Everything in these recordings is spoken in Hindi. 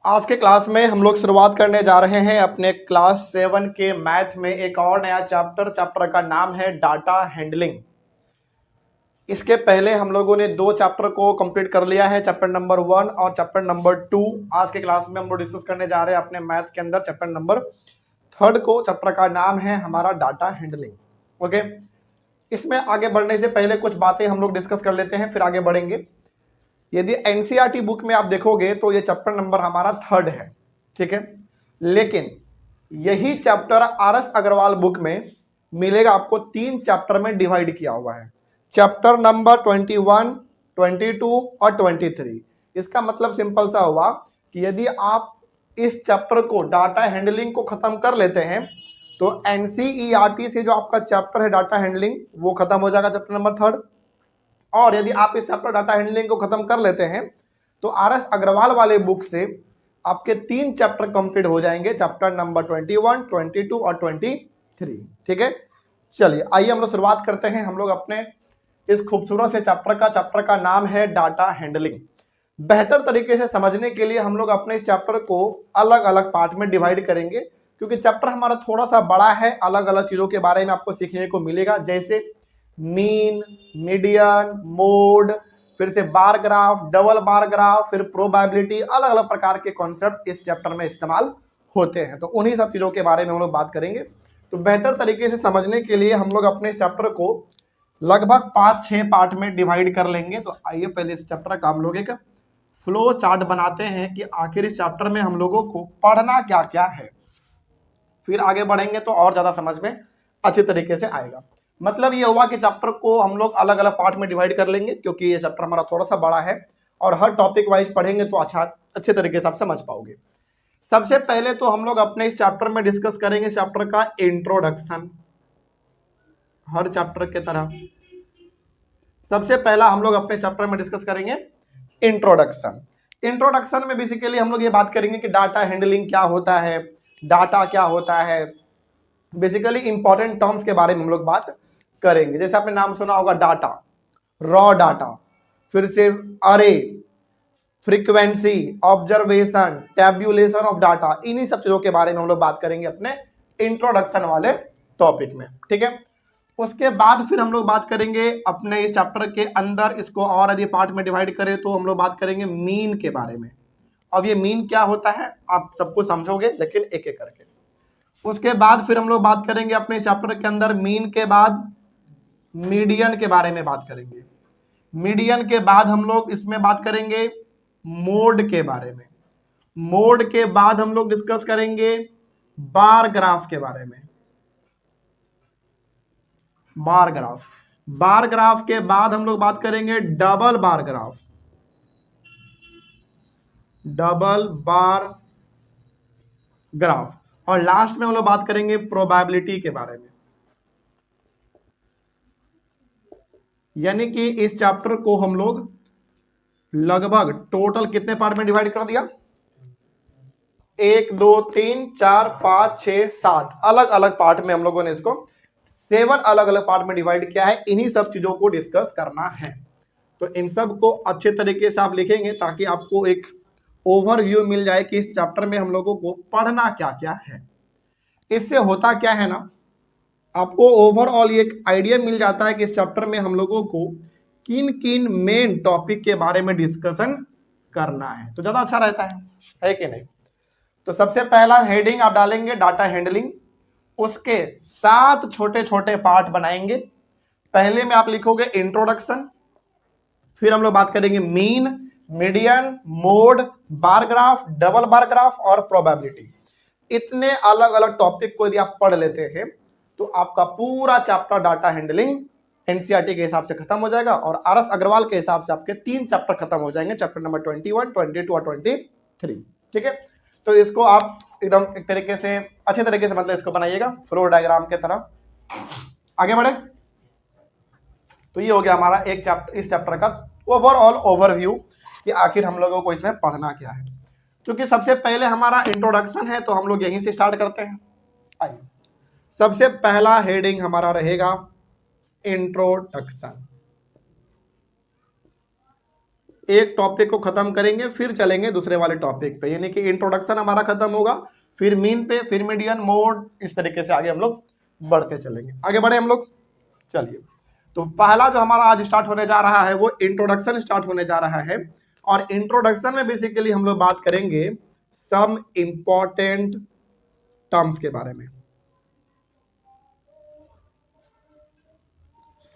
आज के क्लास में हम लोग शुरुआत करने जा रहे हैं अपने क्लास 7 के मैथ में एक और नया चैप्टर का नाम है डाटा हैंडलिंग। इसके पहले हम लोगों ने दो चैप्टर को कंप्लीट कर लिया है, चैप्टर नंबर 1 और चैप्टर नंबर 2। आज के क्लास में हम लोग डिस्कस करने जा रहे हैं अपने मैथ के अंदर चैप्टर नंबर 3 को। चैप्टर का नाम है हमारा डाटा हैंडलिंग। ओके, इसमें आगे बढ़ने से पहले कुछ बातें हम लोग डिस्कस कर लेते हैं, फिर आगे बढ़ेंगे। यदि एनसीईआरटी बुक में आप देखोगे तो ये चैप्टर नंबर हमारा 3 है, ठीक है। लेकिन यही चैप्टर आरएस अग्रवाल बुक में मिलेगा आपको 3 चैप्टर में डिवाइड किया हुआ है, चैप्टर नंबर 21, 22 और 23। इसका मतलब सिंपल सा हुआ कि यदि आप इस चैप्टर को डाटा हैंडलिंग को खत्म कर लेते हैं तो एनसीईआरटी से जो आपका चैप्टर है डाटा हैंडलिंग वो खत्म हो जाएगा, चैप्टर नंबर 3। और यदि आप इस चैप्टर डाटा हैंडलिंग को खत्म कर लेते हैं तो आरएस अग्रवाल वाले बुक से आपके 3 चैप्टर कंप्लीट हो जाएंगे, चैप्टर नंबर 21, 22 और 23। ठीक है, चलिए आइए हम लोग शुरुआत करते हैं हम लोग अपने इस खूबसूरत से चैप्टर का नाम है डाटा हैंडलिंग। बेहतर तरीके से समझने के लिए हम लोग अपने इस चैप्टर को अलग अलग पार्ट में डिवाइड करेंगे, क्योंकि चैप्टर हमारा थोड़ा सा बड़ा है। अलग अलग चीजों के बारे में आपको सीखने को मिलेगा, जैसे मीन, मीडियन, मोड, फिर से bar graph, double bar graph, फिर प्रोबेबिलिटी। अलग अलग प्रकार के कॉन्सेप्ट इस चैप्टर में इस्तेमाल होते हैं, तो उन्हीं सब चीजों के बारे में हम लोग बात करेंगे। तो बेहतर तरीके से समझने के लिए हम लोग अपने इस चैप्टर को लगभग 5-6 पार्ट में डिवाइड कर लेंगे। तो आइए पहले इस चैप्टर का हम लोग एक फ्लो चार्ट बनाते हैं कि आखिर इस चैप्टर में हम लोगों को पढ़ना क्या क्या है, फिर आगे बढ़ेंगे तो और ज्यादा समझ में अच्छे तरीके से आएगा। मतलब ये हुआ कि चैप्टर को हम लोग अलग अलग पार्ट में डिवाइड कर लेंगे, क्योंकि ये चैप्टर हमारा थोड़ा सा बड़ा है और हर टॉपिक वाइज पढ़ेंगे तो अच्छे तरीके से आप समझ पाओगे। सबसे पहले तो हम लोग अपने इस चैप्टर में डिस्कस करेंगे चैप्टर का इंट्रोडक्शन। हर चैप्टर के तरह सबसे पहला हम लोग अपने चैप्टर में डिस्कस करेंगे इंट्रोडक्शन। इंट्रोडक्शन में बेसिकली हम लोग ये बात करेंगे कि डाटा हैंडलिंग क्या होता है, डाटा क्या होता है, बेसिकली इंपॉर्टेंट टर्म्स के बारे में हम लोग बात करेंगे। जैसे आपने नाम सुना होगा डाटा, रॉ डाटा, फिर से अरे, frequency, observation, tabulation of data. इन्हीं सब चीजों के बारे में हम लोग बात करेंगे अपने इंट्रोडक्शन वाले टॉपिक में, ठीक है। उसके बाद फिर हम लोग बात करेंगे अपने इस चैप्टर के अंदर, इसको और यदि पार्ट में डिवाइड करें तो हम लोग बात करेंगे मीन के बारे में। अब ये मीन क्या होता है आप सबको समझोगे, लेकिन एक एक करके। उसके बाद फिर हम लोग बात करेंगे अपने चैप्टर के अंदर मीन के बाद मीडियन के बारे में बात करेंगे। मीडियन के बाद हम लोग इसमें बात करेंगे मोड के बारे में। मोड के बाद हम लोग डिस्कस करेंगे बार ग्राफ के बारे में। बार ग्राफ, बार ग्राफ के बाद हम लोग बात करेंगे double bar graph, double bar graph, और लास्ट में हम लोग बात करेंगे प्रोबेबिलिटी के बारे में। यानी कि इस चैप्टर को हम लोग लगभग टोटल कितने पार्ट में डिवाइड कर दिया, 1, 2, 3, 4, 5, 6, 7 अलग अलग पार्ट में हम लोगों ने इसको 7 अलग अलग पार्ट में डिवाइड किया है। इन्हीं सब चीजों को डिस्कस करना है, तो इन सब को अच्छे तरीके से आप लिखेंगे ताकि आपको एक ओवरव्यू मिल जाए कि इस चैप्टर में हम लोगों को पढ़ना क्या क्या है। इससे होता क्या है ना, आपको ओवरऑल एक आइडिया मिल जाता है कि इस चैप्टर में हम लोगों को किन किन मेन टॉपिक के बारे में डिस्कशन करना है, तो ज्यादा अच्छा रहता है कि नहीं। तो सबसे पहला हेडिंग आप डालेंगे डाटा हैंडलिंग, उसके 7 छोटे छोटे पार्ट बनाएंगे। पहले में आप लिखोगे इंट्रोडक्शन, फिर हम लोग बात करेंगे mean, median, mode, bar graph, double bar graph और प्रोबेबिलिटी। इतने अलग अलग टॉपिक को यदि आप पढ़ लेते हैं तो आपका पूरा चैप्टर डाटा हैंडलिंग एनसीईआरटी के हिसाब से खत्म हो जाएगा और आरएस अग्रवाल के हिसाब से आपके 3 चैप्टर खत्म हो जाएंगे, चैप्टर नंबर 21, 22 और 23। ठीक है, तो इसको आप एकदम एक तरीके से अच्छे तरीके से मतलब इसको बनाइएगा फ्लो डायग्राम के तरह। आगे बढ़े, तो ये हो गया हमारा एक चैप्टर, इस चैप्टर का ओवरऑल ओवरव्यू कि आखिर हम लोगों को इसमें पढ़ना क्या है। क्योंकि सबसे पहले हमारा इंट्रोडक्शन है तो हम लोग यहीं से स्टार्ट करते हैं। आइए, सबसे पहला हेडिंग हमारा रहेगा इंट्रोडक्शन। एक टॉपिक को खत्म करेंगे, फिर चलेंगे दूसरे वाले टॉपिक पे, यानी कि इंट्रोडक्शन हमारा खत्म होगा, फिर मीन पे, फिर मीडियन, मोड, इस तरीके से आगे हम लोग बढ़ते चलेंगे। आगे बढ़े हम लोग। चलिए, तो पहला जो हमारा आज स्टार्ट होने जा रहा है वो इंट्रोडक्शन स्टार्ट होने जा रहा है, और इंट्रोडक्शन में बेसिकली हम लोग बात करेंगे सम इंपॉर्टेंट टर्म्स के बारे में।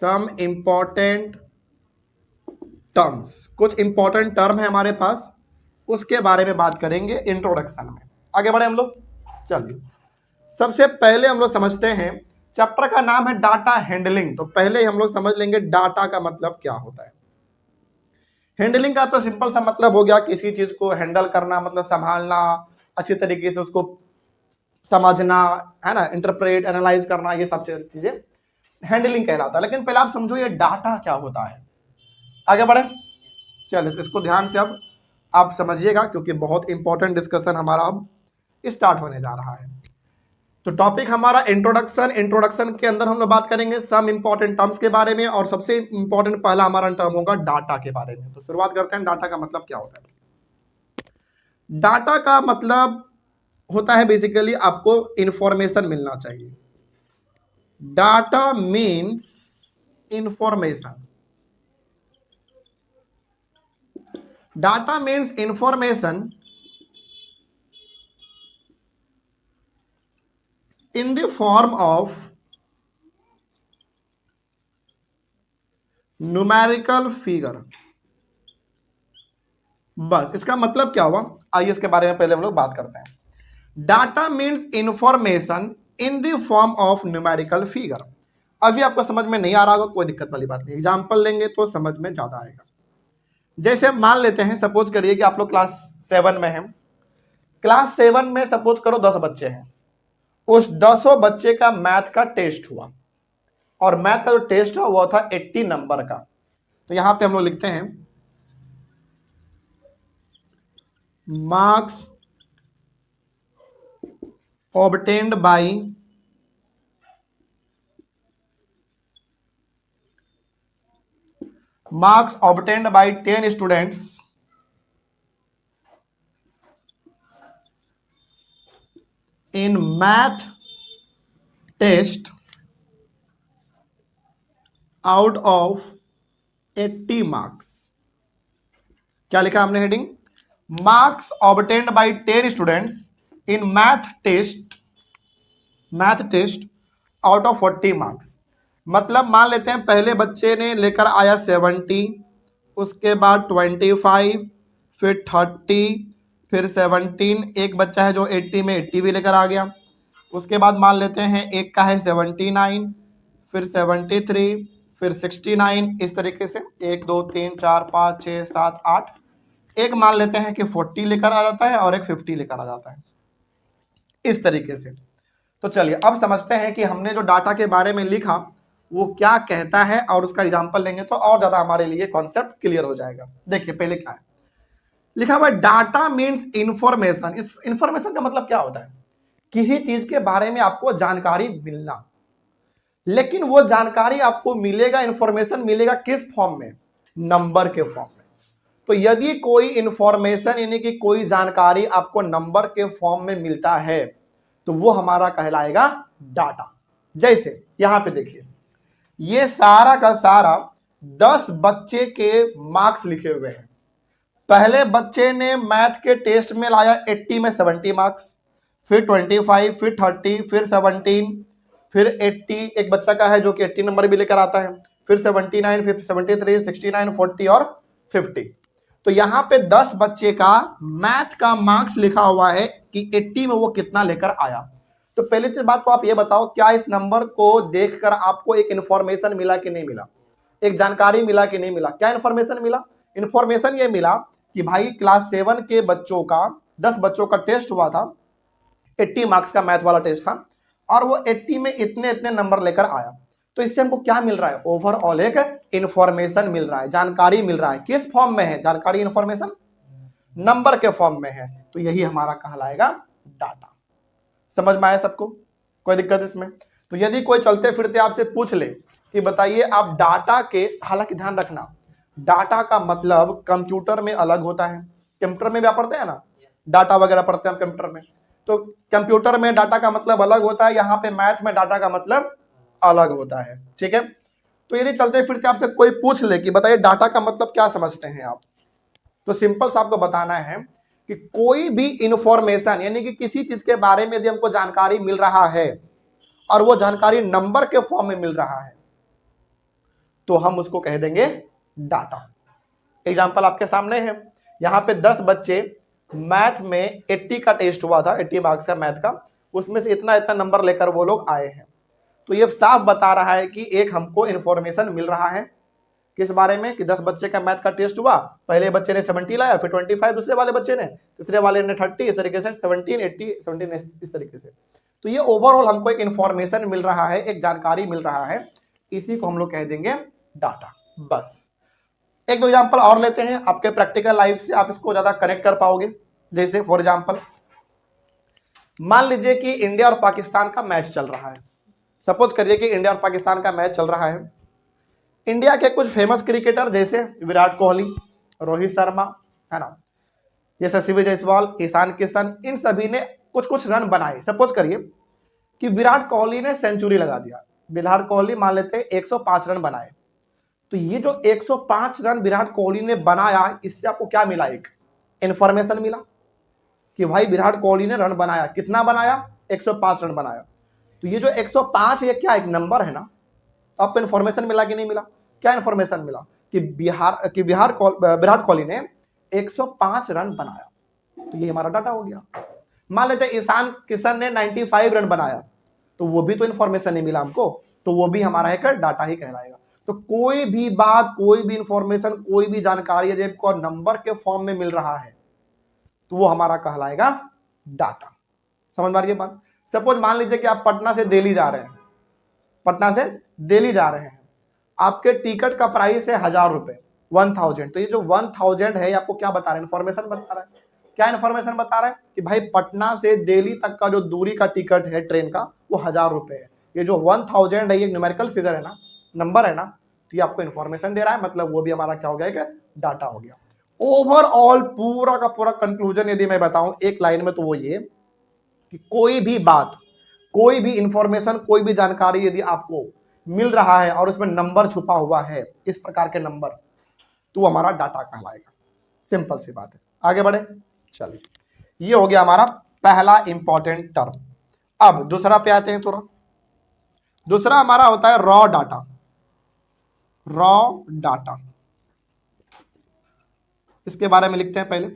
सम इंपॉर्टेंट टर्म्स, कुछ इंपॉर्टेंट टर्म है हमारे पास, उसके बारे में बात करेंगे इंट्रोडक्शन में। आगे बढ़े हम लोग। चलिए, सबसे पहले हम लोग समझते हैं, चैप्टर का नाम है डाटा हैंडलिंग, तो पहले हम लोग समझ लेंगे डाटा का मतलब क्या होता है। हैंडलिंग का तो सिंपल सा मतलब हो गया किसी चीज को हैंडल करना, मतलब संभालना, अच्छी तरीके से उसको समझना, है ना, इंटरप्रेट, एनालाइज करना, ये सब चीजें हैंडलिंग कहलाता है। लेकिन पहले आप समझो ये डाटा क्या होता है। आगे बढ़े। चलिए, तो इसको ध्यान से अब आप समझिएगा, क्योंकि बहुत इंपॉर्टेंट डिस्कशन हमारा अब स्टार्ट होने जा रहा है। तो टॉपिक हमारा इंट्रोडक्शन। इंट्रोडक्शन के अंदर हम लोग बात करेंगे सम इंपॉर्टेंट टर्म्स के बारे में, और सबसे इंपॉर्टेंट पहला हमारा टर्म होगा डाटा के बारे में। तो शुरुआत करते हैं, डाटा का मतलब क्या होता है। डाटा का मतलब होता है बेसिकली आपको इंफॉर्मेशन मिलना चाहिए। Data means information. Data means information in the form of numerical figure। बस इसका मतलब क्या हुआ, आइए इसके बारे में पहले हम लोग बात करते हैं। Data means information in the form of numerical figure. अभी आपको समझ में नहीं आ रहा होगा, कोई दिक्कत वाली बात नहीं, एग्जाम्पल लेंगे तो समझ में ज्यादा आएगा। जैसे मान लेते हैं, सपोज करिए कि आप लोग क्लास 7 में हैं। क्लास 7 में सपोज करो 10 बच्चे हैं, उस 10 बच्चे का मैथ का टेस्ट हुआ, और मैथ का जो टेस्ट हुआ वो था 80 नंबर का। तो यहां पे हम लोग लिखते हैं marks obtained bye marks obtained by 10 students in math test out of 80 marks। क्या लिखा हमने heading, marks obtained by 10 students in math test out of 40 marks. मतलब मान लेते हैं पहले बच्चे ने लेकर आया 70, उसके बाद 25, फिर 30, फिर 17, एक बच्चा है जो 80 में 80 भी लेकर आ गया। उसके बाद मान लेते हैं एक का है 79, फिर 73, फिर 69, इस तरीके से 1 2 3 4 5 6 7 8, एक मान लेते हैं कि 40 लेकर आ जाता है और एक 50 लेकर आ जाता है, इस तरीके से। तो चलिए अब समझते हैं कि हमने जो डाटा के बारे में लिखा वो क्या कहता है, और उसका एग्जांपल लेंगे तो और ज्यादा हमारे लिए कॉन्सेप्ट क्लियर हो जाएगा। देखिए पहले क्या है लिखा हुआ, डाटा मीन्स इंफॉर्मेशन। इस इंफॉर्मेशन का मतलब क्या होता है, किसी चीज के बारे में आपको जानकारी मिलना, लेकिन वो जानकारी आपको मिलेगा, इंफॉर्मेशन मिलेगा किस फॉर्म में, नंबर के फॉर्म में। तो यदि कोई इंफॉर्मेशन यानी कि कोई जानकारी आपको नंबर के फॉर्म में मिलता है तो वो हमारा कहलाएगा डाटा। जैसे यहां पे देखिए, ये सारा का सारा 10 बच्चे के मार्क्स लिखे हुए हैं। पहले बच्चे ने मैथ के टेस्ट में लाया 80 में 70 मार्क्स, फिर 25, फिर 30, फिर 17, फिर 80, एक बच्चा का है जो कि 80 नंबर भी लेकर आता है, फिर 79, फिर 73, 69, 40 और 50। तो यहाँ पे 10 बच्चे का मैथ का मार्क्स लिखा हुआ है कि 80 में वो कितना लेकर आया। तो पहले तो बात तो आप ये बताओ, क्या इस नंबर को देखकर आपको एक इंफॉर्मेशन मिला कि नहीं मिला, एक जानकारी मिला कि नहीं मिला। क्या इंफॉर्मेशन मिला, इंफॉर्मेशन ये मिला कि भाई क्लास 7 के बच्चों का 10 बच्चों का टेस्ट हुआ था, 80 मार्क्स का मैथ वाला टेस्ट था, और वो 80 में इतने इतने नंबर लेकर आया। तो इससे हमको क्या मिल रहा है, ओवरऑल एक इंफॉर्मेशन मिल रहा है, जानकारी मिल रहा है। किस फॉर्म में है जानकारी, इंफॉर्मेशन नंबर के फॉर्म में है। तो यही हमारा कहलाएगा डाटा। समझ में आया सबको, कोई दिक्कत इसमें। तो यदि कोई चलते फिरते आपसे पूछ ले कि बताइए आप डाटा के, हालांकि ध्यान रखना डाटा का मतलब कंप्यूटर में अलग होता है। कंप्यूटर में भी आप पढ़ते हैं ना, डाटा वगैरह पढ़ते हैं हम कंप्यूटर में, तो कंप्यूटर में डाटा का मतलब अलग होता है, यहाँ पे मैथ में डाटा का मतलब अलग होता है। ठीक है, तो यदि चलते फिरते आपसे कोई पूछ ले कि बताइए डाटा का मतलब क्या समझते हैं आप, तो सिंपल सा आपको बताना है कि कोई भी इंफॉर्मेशन यानी कि किसी चीज के बारे में यदि हमको जानकारी मिल रहा है और वो जानकारी नंबर के फॉर्म में मिल रहा है तो हम उसको कह देंगे डाटा। एग्जाम्पल आपके सामने है, यहाँ पे 10 बच्चे मैथ में 80 का टेस्ट हुआ था, 80 मार्क्स का मैथ का, उसमें से इतना इतना नंबर लेकर वो लोग आए हैं। तो ये साफ बता रहा है कि एक हमको इंफॉर्मेशन मिल रहा है किस बारे में कि 10 बच्चे का मैथ का टेस्ट हुआ, पहले बच्चे ने 70 लाया, फिर 25 दूसरे वाले बच्चे ने, तीसरे वाले ने 30, इस तरीके से 17, 80, 17 इस तरीके से। तो ये ओवरऑल हमको एक इंफॉर्मेशन मिल रहा है, एक जानकारी मिल रहा है, इसी को हम लोग कह देंगे डाटा। बस एक दो एग्जांपल और लेते हैं, आपके प्रैक्टिकल लाइफ से आप इसको ज्यादा कनेक्ट कर पाओगे। जैसे फॉर एग्जांपल मान लीजिए कि इंडिया और पाकिस्तान का मैच चल रहा है। सपोज करिए कि इंडिया और पाकिस्तान का मैच चल रहा है। इंडिया के कुछ फेमस क्रिकेटर जैसे विराट कोहली, रोहित शर्मा, है ना, यशस्वी जायसवाल, ईशान किशन, इन सभी ने कुछ कुछ रन बनाए। सपोज करिए कि विराट कोहली ने सेंचुरी लगा दिया, विराट कोहली मान लेते हैं 105 रन बनाए। तो ये जो 105 रन विराट कोहली ने बनाया, इससे आपको क्या मिला, एक इंफॉर्मेशन मिला कि भाई विराट कोहली ने रन बनाया, कितना बनाया, 105 रन बनाया। तो ये जो 105 ये क्या एक नंबर है ना, तो आपको इंफॉर्मेशन मिला कि नहीं मिला, क्या इंफॉर्मेशन मिला कि विराट कोहली ने 105 रन बनाया, तो ये हमारा डाटा हो गया। मान लेते हैं ईशान किशन ने 95 रन बनाया, तो वो भी तो इंफॉर्मेशन नहीं मिला हमको, तो वो भी हमारा एक डाटा ही कहलाएगा। तो कोई भी बात, कोई भी इंफॉर्मेशन, कोई भी जानकारी यदि आपको नंबर के फॉर्म में मिल रहा है तो वो हमारा कहलाएगा डाटा। समझ में आ रही है बात। सपोज मान लीजिए कि आप पटना से दिल्ली जा रहे हैं, पटना से दिल्ली जा रहे हैं, आपके टिकट का प्राइस है 1000 रुपए, 1000। तो ये जो 1000 है, आपको क्या बता रहा है, इंफॉर्मेशन बता रहा है। क्या इंफॉर्मेशन बता रहा है कि भाई पटना से दिल्ली तक का जो दूरी का टिकट है ट्रेन का, वो 1000 रुपए है। ये जो 1000 है, ये न्यूमेरिकल फिगर है ना, नंबर है ना, तो ये आपको इंफॉर्मेशन दे रहा है, मतलब वो भी हमारा क्या हो गया, एक डाटा हो गया। ओवरऑल पूरा का पूरा कंक्लूजन यदि मैं बताऊं एक लाइन में, तो वो ये कि कोई भी बात, कोई भी इंफॉर्मेशन, कोई भी जानकारी यदि आपको मिल रहा है और उसमें नंबर छुपा हुआ है, इस प्रकार के नंबर, तो हमारा डाटा कहलाएगा। सिंपल सी बात है। आगे बढ़े, चलिए, ये हो गया हमारा पहला इंपॉर्टेंट टर्म। अब दूसरा पे आते हैं थोड़ा। दूसरा हमारा होता है रॉ डाटा। रॉ डाटा, इसके बारे में लिखते हैं पहले।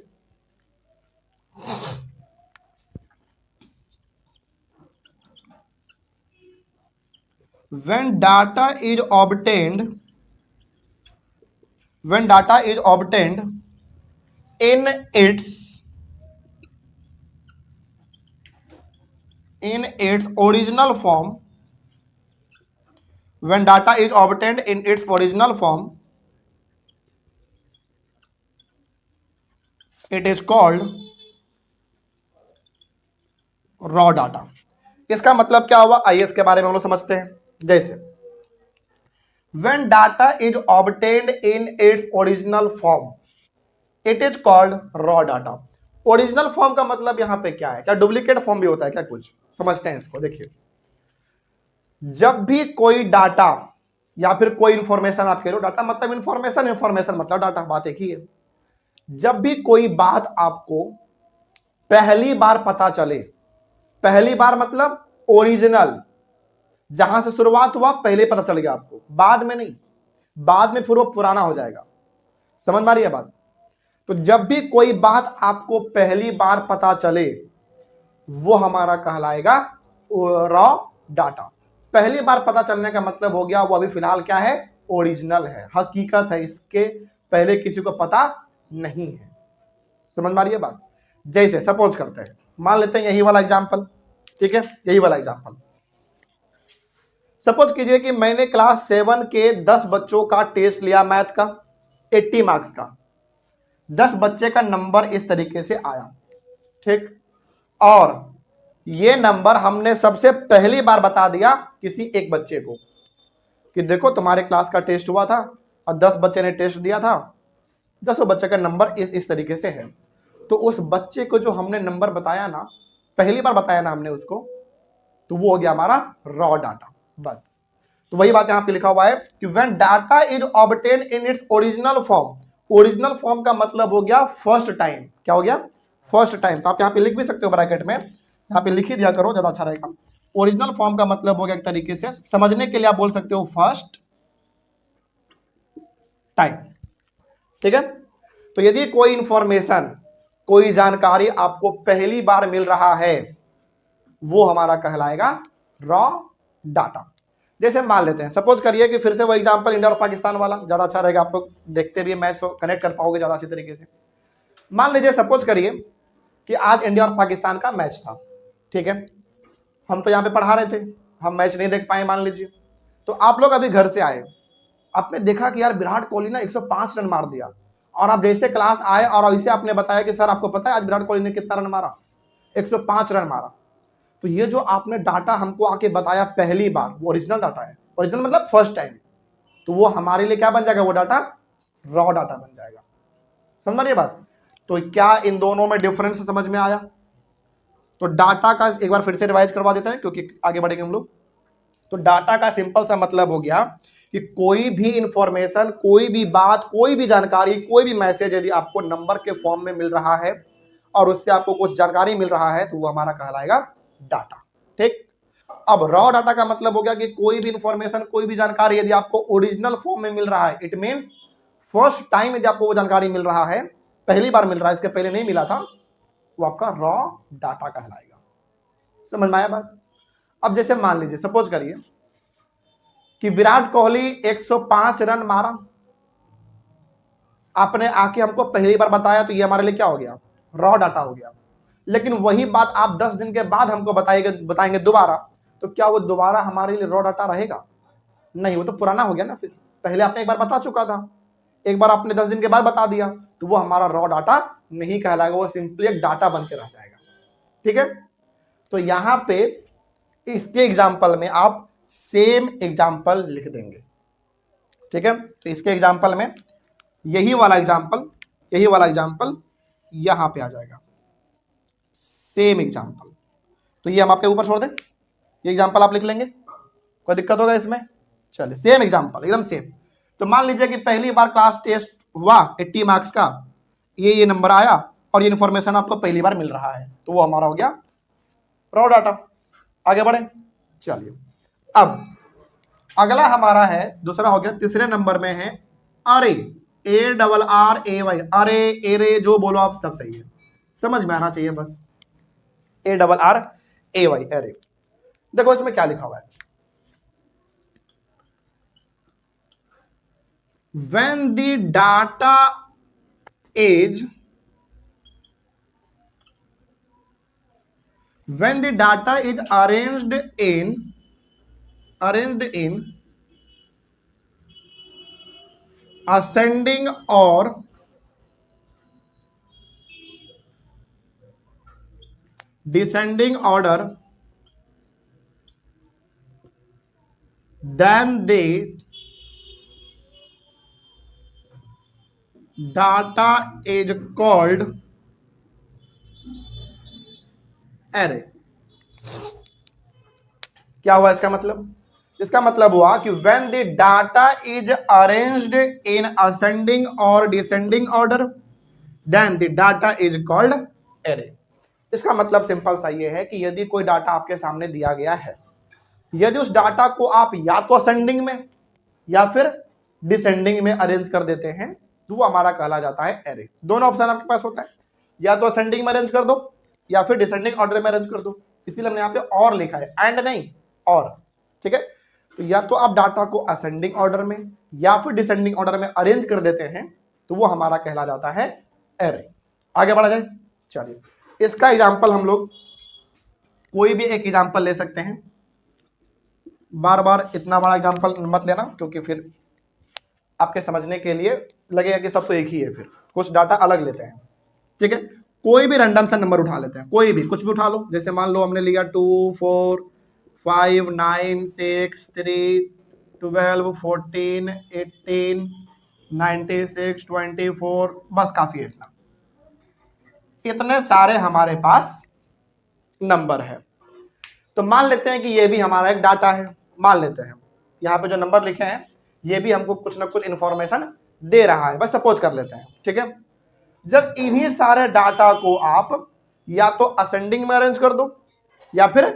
when data is obtained in its original form, when data is obtained in its original form, it is called raw data। इसका मतलब क्या हुआ, आइए इसके बारे में हम लोग समझते हैं। जैसे when data is obtained in its original form, it is called raw data। Original form का मतलब यहां पे क्या है, क्या डुप्लीकेट फॉर्म भी होता है क्या, कुछ समझते हैं इसको। देखिए, जब भी कोई डाटा या फिर कोई इंफॉर्मेशन, आप कह रहे हो डाटा मतलब इंफॉर्मेशन, इंफॉर्मेशन मतलब डाटा, बात एक ही है। जब भी कोई बात आपको पहली बार पता चले, पहली बार मतलब ओरिजिनल, जहां से शुरुआत हुआ पहले पता चल गया आपको, बाद में नहीं, बाद में फिर वो पुराना हो जाएगा। समझ में आ रही है बात। तो जब भी कोई बात आपको पहली बार पता चले, वो हमारा कहलाएगा रॉ डाटा। पहली बार पता चलने का मतलब हो गया वो अभी फिलहाल क्या है, ओरिजिनल है, हकीकत है, इसके पहले किसी को पता नहीं है। समझ में आ रही है बात। जैसे सपोज करते हैं, मान लेते हैं यही वाला एग्जांपल, ठीक है, यही वाला एग्जांपल। सपोज कीजिए कि मैंने क्लास 7 के 10 बच्चों का टेस्ट लिया मैथ का, 80 मार्क्स का। 10 बच्चे का नंबर इस तरीके से आया, ठीक, और ये नंबर हमने सबसे पहली बार बता दिया किसी एक बच्चे को कि देखो तुम्हारे क्लास का टेस्ट हुआ था, और 10 बच्चे ने टेस्ट दिया था, 10 बच्चे का नंबर इस तरीके से है, तो उस बच्चे को जो हमने नंबर बताया ना, पहली बार बताया ना हमने उसको, तो वो हो गया हमारा रॉ डाटा। बस, तो वही बात यहां पे लिखा हुआ है कि when data is obtain in its original form, original form का मतलब हो गया फर्स्ट टाइम। क्या हो गया? First time. तो आप यहाँ पे लिख भी सकते हो ब्रैकेट में, यहाँ पे लिख ही दिया करो, ज्यादा अच्छा रहेगा। ओरिजिनल फॉर्म का मतलब हो गया एक तरीके से, समझने के लिए आप बोल सकते हो फर्स्ट टाइम। ठीक है, तो यदि कोई इंफॉर्मेशन, कोई जानकारी आपको पहली बार मिल रहा है, वो हमारा कहलाएगा रॉ डाटा। जैसे मान लेते हैं, सपोज करिए कि फिर से वो एग्जांपल इंडिया और पाकिस्तान वाला ज्यादा अच्छा रहेगा, आप लोग देखते भी मैच तो कनेक्ट कर पाओगे ज्यादा अच्छी तरीके से। मान लीजिए, सपोज करिए कि आज इंडिया और पाकिस्तान का मैच था, ठीक है, हम तो यहाँ पे पढ़ा रहे थे, हम मैच नहीं देख पाए मान लीजिए, तो आप लोग अभी घर से आए, आपने देखा कि यार विराट कोहली ने 105 रन मार दिया, और आप जैसे क्लास आए और ऐसे आपने बताया कि सर आपको पता है आज विराट कोहली ने कितना रन मारा? 105 रन मारा। तो ये जो आपने डाटा हमको आके बताया पहली बार, वो ओरिजिनल डाटा है। ओरिजिनल मतलब फर्स्ट टाइम, तो वो हमारे लिए क्या बन जाएगा? वो डाटा रॉ डाटा बन जाएगा। समझ रही बात? तो क्या इन दोनों में डिफरेंस समझ में आया? तो डाटा का एक बार फिर से रिवाइज करवा देते हैं क्योंकि आगे बढ़ेंगे हम लोग। तो डाटा का सिंपल सा मतलब हो गया कि कोई भी इंफॉर्मेशन, कोई भी बात, कोई भी जानकारी, कोई भी मैसेज यदि आपको नंबर के फॉर्म में मिल रहा है और उससे आपको कुछ जानकारी मिल रहा है, तो वो हमारा कहलाएगा डाटा। ठीक, अब रॉ डाटा का मतलब हो गया कि कोई भी इंफॉर्मेशन, कोई भी जानकारी यदि आपको ओरिजिनल फॉर्म में मिल रहा है, इट मींस फर्स्ट टाइम यदि आपको वो जानकारी मिल रहा है, पहली बार मिल रहा है, इसके पहले नहीं मिला था, वो आपका रॉ डाटा कहलाएगा। समझ में आया बात? अब जैसे मान लीजिए, सपोज करिए कि विराट कोहली 105 रन मारा, आपने आके हमको पहली बार बताया, तो ये हमारे लिए क्या हो गया? रॉ डाटा हो गया। लेकिन वही बात आप 10 दिन के बाद हमको बताएंगे दोबारा, तो क्या वो दोबारा हमारे लिए रॉ डाटा रहेगा? नहीं, वो तो पुराना हो गया ना। फिर पहले आपने एक बार बता चुका था, एक बार आपने 10 दिन के बाद बता दिया, तो वो हमारा रॉ डाटा नहीं कहलाएगा, वो सिंपली एक डाटा बन के रह जाएगा। ठीक है, तो यहां पे इसके एग्जाम्पल में आप सेम एग्जाम्पल लिख देंगे। ठीक है, तो इसके एग्जाम्पल में यही वाला एग्जाम्पल यहां पे आ जाएगा, सेम एग्जाम्पल। तो ये हम आपके ऊपर छोड़ दें, ये एग्जाम्पल आप लिख लेंगे, कोई दिक्कत होगा इसमें? चलिए, सेम एग्जाम्पल, एकदम सेम। तो मान लीजिए कि पहली बार क्लास टेस्ट हुआ 80 मार्क्स का, ये नंबर आया और ये इन्फॉर्मेशन आपको पहली बार मिल रहा है, तो वो हमारा हो गया रॉ डाटा। आगे बढ़े, चलिए। अब अगला हमारा है, दूसरा हो गया, तीसरे नंबर में है अरे, ARRAY, अरे, एरे, जो बोलो आप सब सही है, समझ में आना चाहिए बस। ARRAY, अरे। देखो इसमें क्या लिखा हुआ है, when the data is arranged in ascending or descending order, then the data is called array। क्या हुआ इसका मतलब? इसका मतलब हुआ कि when the data is arranged in ascending or descending order, then the data is called array। इसका मतलब सिंपल सा ये है कि यदि कोई डाटा आपके सामने दिया गया है, यदि उस डाटा को आप या तो असेंडिंग में या फिर डिसेंडिंग में अरेंज कर देते हैं, तो वो हमारा कहला जाता है एरे। दोनों ऑप्शन आपके पास होता है, या तो असेंडिंग में अरेंज कर दो या फिर डिसेंडिंग ऑर्डर में अरेंज कर दो, इसीलिए हमने यहाँ पे और लिखा है, एंड नहीं और। ठीक है, तो या तो आप डाटा को असेंडिंग ऑर्डर में या फिर डिसेंडिंग ऑर्डर में अरेंज कर देते हैं, तो वो हमारा कहला जाता है एरे। आगे बढ़ा जाए, चलिए। इसका एग्जाम्पल हम लोग कोई भी एक एग्जाम्पल ले सकते हैं, बार बार इतना बड़ा एग्जाम्पल मत लेना, क्योंकि फिर आपके समझने के लिए लगेगा कि सब तो एक ही है, फिर कुछ डाटा अलग लेते हैं। ठीक है, कोई भी रैंडम सा नंबर उठा लेते हैं, कोई भी, कुछ भी उठा लो। जैसे मान लो हमने लिया 2 4 5 9 6 3 12 14 18 96, 24, बस काफी है इतना। इतने सारे हमारे पास नंबर है। तो मान लेते हैं कि ये भी हमारा एक डाटा है, मान लेते हैं यहाँ पे जो नंबर लिखे हैं ये भी हमको कुछ ना कुछ इंफॉर्मेशन दे रहा है, बस सपोज कर लेते हैं, ठीक है। जब इन्हीं सारे डाटा को आप या तो असेंडिंग में अरेंज कर दो या फिर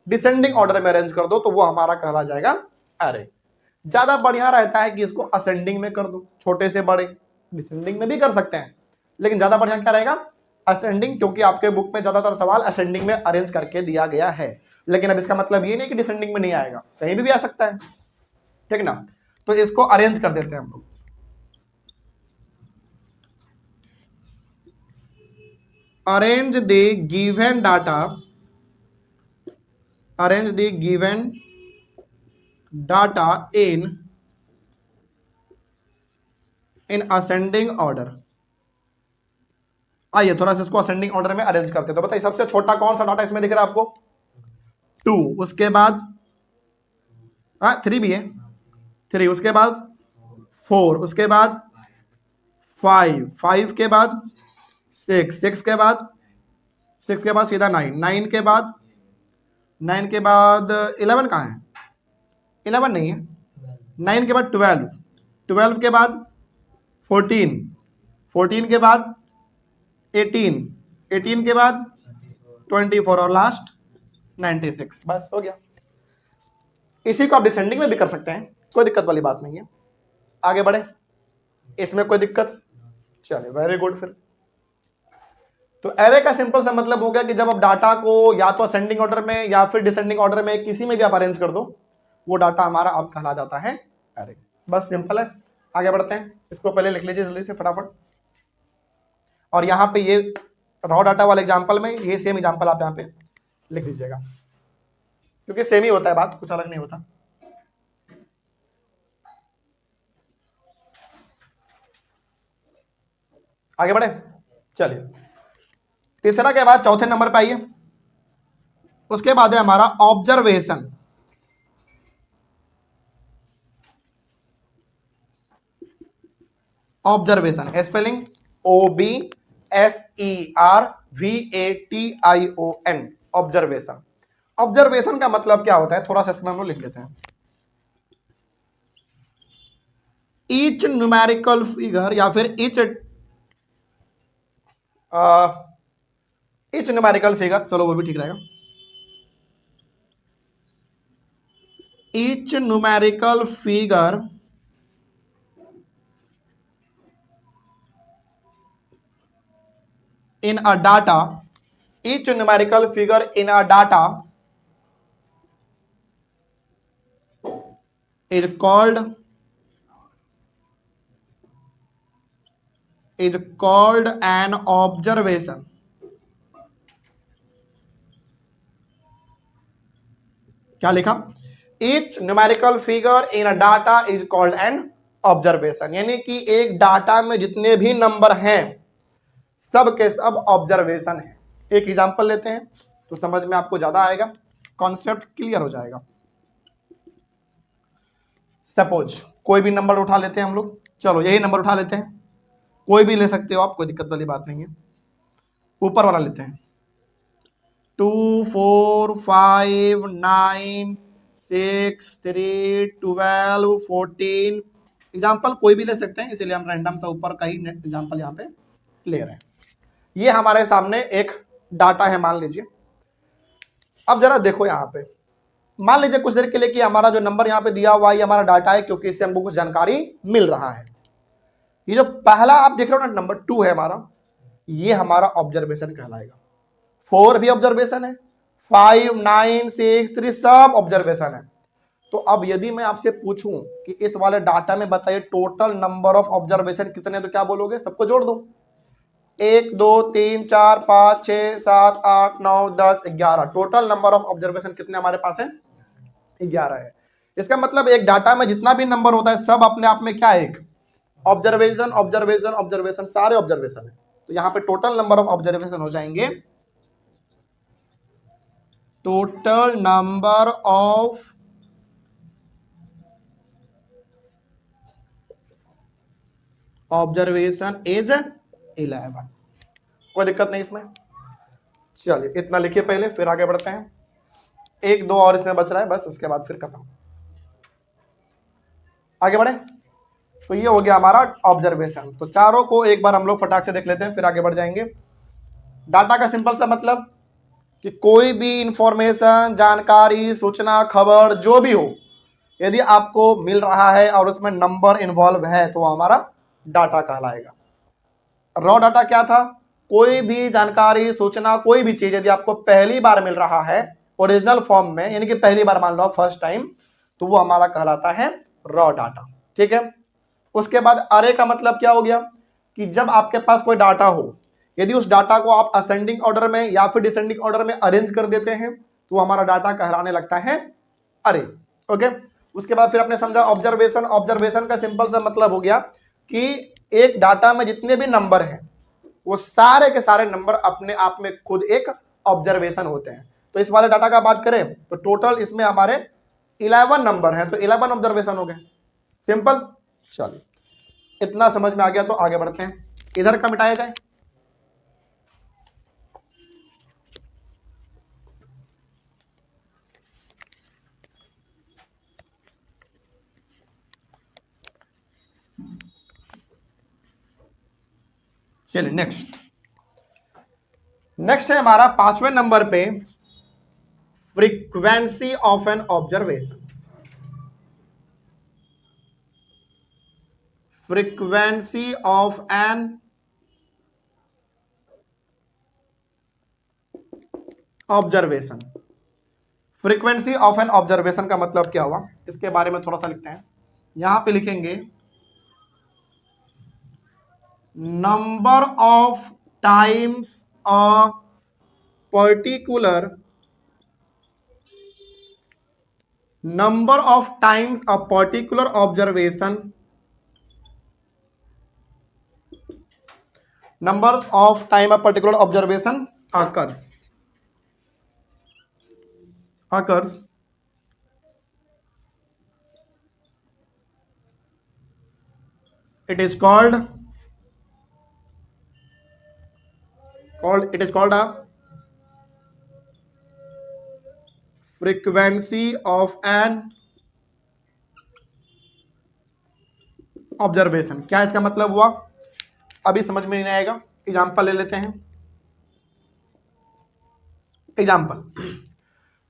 डिसेंडिंग ऑर्डर में अरेंज कर दो तो वो हमारा कहला जाएगा अरे। ज्यादा बढ़िया रहता है कि इसको असेंडिंग में कर दो, छोटे से बड़े, डिसेंडिंग में भी कर सकते हैं, लेकिन ज्यादा बढ़िया क्या रहेगा असेंडिंग, क्योंकि आपके बुक में ज्यादातर सवाल असेंडिंग में अरेंज करके दिया गया है। लेकिन अब इसका मतलब ये नहीं कि डिसेंडिंग में नहीं आएगा, कहीं भी आ सकता है, ठीक ना। तो इसको अरेंज कर देते हैं हम लोग। Arrange the given data, arrange the given data in ascending order. आइए थोड़ा सा इसको असेंडिंग ऑर्डर में अरेंज करते हैं। तो बताइए सबसे छोटा कौन सा डाटा इसमें दिख रहा है आपको? 2, उसके बाद 3 भी है, 3, उसके बाद 4, उसके बाद 5, 5 के बाद 6, 6 के बाद 6 के बाद सीधा 9, 9 के बाद 9 के बाद 11 कहाँ है? 11 नहीं है। 9 के बाद 12, 12 के बाद 14, 14 के बाद 18, 18 के बाद 24 और लास्ट 96, बस हो गया। इसी को आप डिसेंडिंग में भी कर सकते हैं, कोई दिक्कत वाली बात नहीं है। आगे बढ़े, इसमें कोई दिक्कत? चलिए वेरी गुड। फिर तो एरे का सिंपल सा मतलब हो गया कि जब आप डाटा को या तो असेंडिंग ऑर्डर में या फिर डिसेंडिंग ऑर्डर में किसी में भी आप अरेंज कर दो वो डाटा हमारा अब कहला जाता है एरे। बस सिंपल है। आगे बढ़ते हैं, इसको पहले लिख लीजिए जल्दी से फटाफट। और यहाँ पे ये रॉ डाटा वाले एग्जांपल में ये सेम एग्जांपल आप यहाँ पे लिख दीजिएगा, क्योंकि सेम ही होता है, बात कुछ अलग नहीं होता। आगे बढ़े, चलिए तीसरा के बाद चौथे नंबर पे आइए। उसके बाद है हमारा observation. Observation spelling OBSERVATION, observation. Observation का मतलब क्या होता है थोड़ा सा इसमें हम लोग लिख लेते हैं। ईच न्यूमेरिकल फिगर या फिर ईच न्यूमेरिकल फिगर, चलो वो भी ठीक रहेगा। Each numerical figure in a data, each numerical figure in a data is called an observation. क्या लिखा? Each numerical figure in a data is called an observation, यानी कि एक डाटा में जितने भी नंबर हैं सब के सब ऑब्जर्वेशन है। एक एग्जांपल लेते हैं तो समझ में आपको ज्यादा आएगा, कॉन्सेप्ट क्लियर हो जाएगा। सपोज कोई भी नंबर उठा लेते हैं हम लोग, चलो यही नंबर उठा लेते हैं, कोई भी ले सकते हो आप, कोई दिक्कत वाली बात नहीं है। ऊपर वाला लेते हैं 2, 4, 5, 9, 6, 3, 12, 14, एग्जाम्पल कोई भी ले सकते हैं, इसीलिए हम रैंडम सा ऊपर का ही एग्जाम्पल यहाँ पे ले रहे हैं। ये हमारे सामने एक डाटा है मान लीजिए। अब जरा देखो यहाँ पे, मान लीजिए कुछ देर के लिए कि हमारा जो नंबर यहाँ पे दिया हुआ है ये हमारा डाटा है, क्योंकि इससे हमको कुछ जानकारी मिल रहा है। ये जो पहला आप देख रहे हो ना नंबर 2 है हमारा, ये हमारा ऑब्जर्वेशन कहलाएगा। 4 भी ऑब्जर्वेशन है, 5, 9, 6, 3 सब ऑब्जर्वेशन है। तो अब यदि मैं आपसे पूछूं कि इस वाले डाटा में बताइए टोटल नंबर ऑफ ऑब्जर्वेशन कितने, तो क्या बोलोगे? सबको जोड़ दो, 1, 2, 3, 4, 5, 6, 7, 8, 9, 10, 11। टोटल नंबर ऑफ ऑब्जर्वेशन कितने हमारे पास है? 11 है। इसका मतलब एक डाटा में जितना भी नंबर होता है सब अपने आप में क्या है? एक ऑब्जर्वेशन, ऑब्जर्वेशन, ऑब्जर्वेशन, सारे ऑब्जर्वेशन है। तो यहाँ पे टोटल नंबर ऑफ ऑब्जर्वेशन हो जाएंगे, टोटल नंबर ऑब्जर्वेशन इज 11। कोई दिक्कत नहीं इसमें। चलिए इतना लिखिए पहले, फिर आगे बढ़ते हैं। एक दो और इसमें बच रहा है बस, उसके बाद फिर खत्म। आगे बढ़े। तो ये हो गया हमारा ऑब्जर्वेशन। तो चारों को एक बार हम लोग फटाक से देख लेते हैं, फिर आगे बढ़ जाएंगे। डाटा का सिंपल सा मतलब कि कोई भी इंफॉर्मेशन, जानकारी, सूचना, खबर जो भी हो, यदि आपको मिल रहा है और उसमें नंबर इन्वॉल्व है तो हमारा डाटा कहलाएगा। रॉ डाटा क्या था? कोई भी जानकारी, सूचना, कोई भी चीज यदि आपको पहली बार मिल रहा है ओरिजिनल फॉर्म में, यानी कि पहली बार मान लो फर्स्ट टाइम, तो वो हमारा कहलाता है रॉ डाटा। ठीक है। उसके बाद अरे का मतलब क्या हो गया कि जब आपके पास कोई डाटा हो, यदि उस डाटा को आप असेंडिंग ऑर्डर में या फिर डिसेंडिंग ऑर्डर में अरेंज कर देते हैं तो हमारा डाटा कहलाने लगता है अरे। ओके। उसके बाद फिर आपने समझा ऑब्जर्वेशन। ऑब्जर्वेशन का सिंपल सा मतलब हो गया कि एक डाटा में जितने भी नंबर हैं वो सारे के सारे नंबर अपने आप में खुद एक ऑब्जर्वेशन होते हैं। तो इस वाले डाटा का बात करें तो टोटल इसमें हमारे 11 नंबर हैं, तो 11 ऑब्जर्वेशन हो गए। सिंपल। चलिए इतना समझ में आ गया तो आगे बढ़ते हैं। इधर का मिटाया जाए। चलिए नेक्स्ट है हमारा 5वें नंबर पे frequency of an observation. Frequency of an observation. Frequency of an observation का मतलब क्या हुआ, इसके बारे में थोड़ा सा लिखते हैं। यहां पे लिखेंगे number of times a particular number of times a particular observation occurs it is called a frequency of an observation। क्या इसका मतलब हुआ अभी समझ में नहीं आएगा, एग्जाम्पल ले लेते हैं। Example,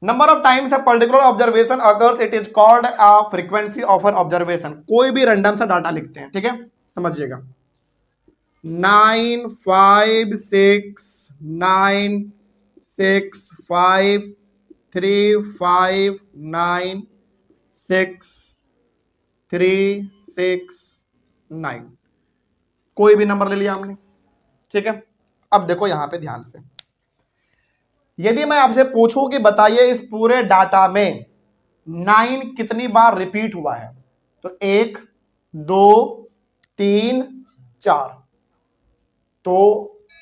number of times a particular observation occurs it is called a frequency of an observation। कोई भी रैंडम सा डाटा लिखते हैं, ठीक है, समझिएगा। 9 5 6 9 6 5 3 5 9 6 3 6 9, कोई भी नंबर ले लिया हमने। ठीक है। अब देखो यहां पे ध्यान से, यदि मैं आपसे पूछूं कि बताइए इस पूरे डाटा में 9 कितनी बार रिपीट हुआ है, तो 1 2 3 4, तो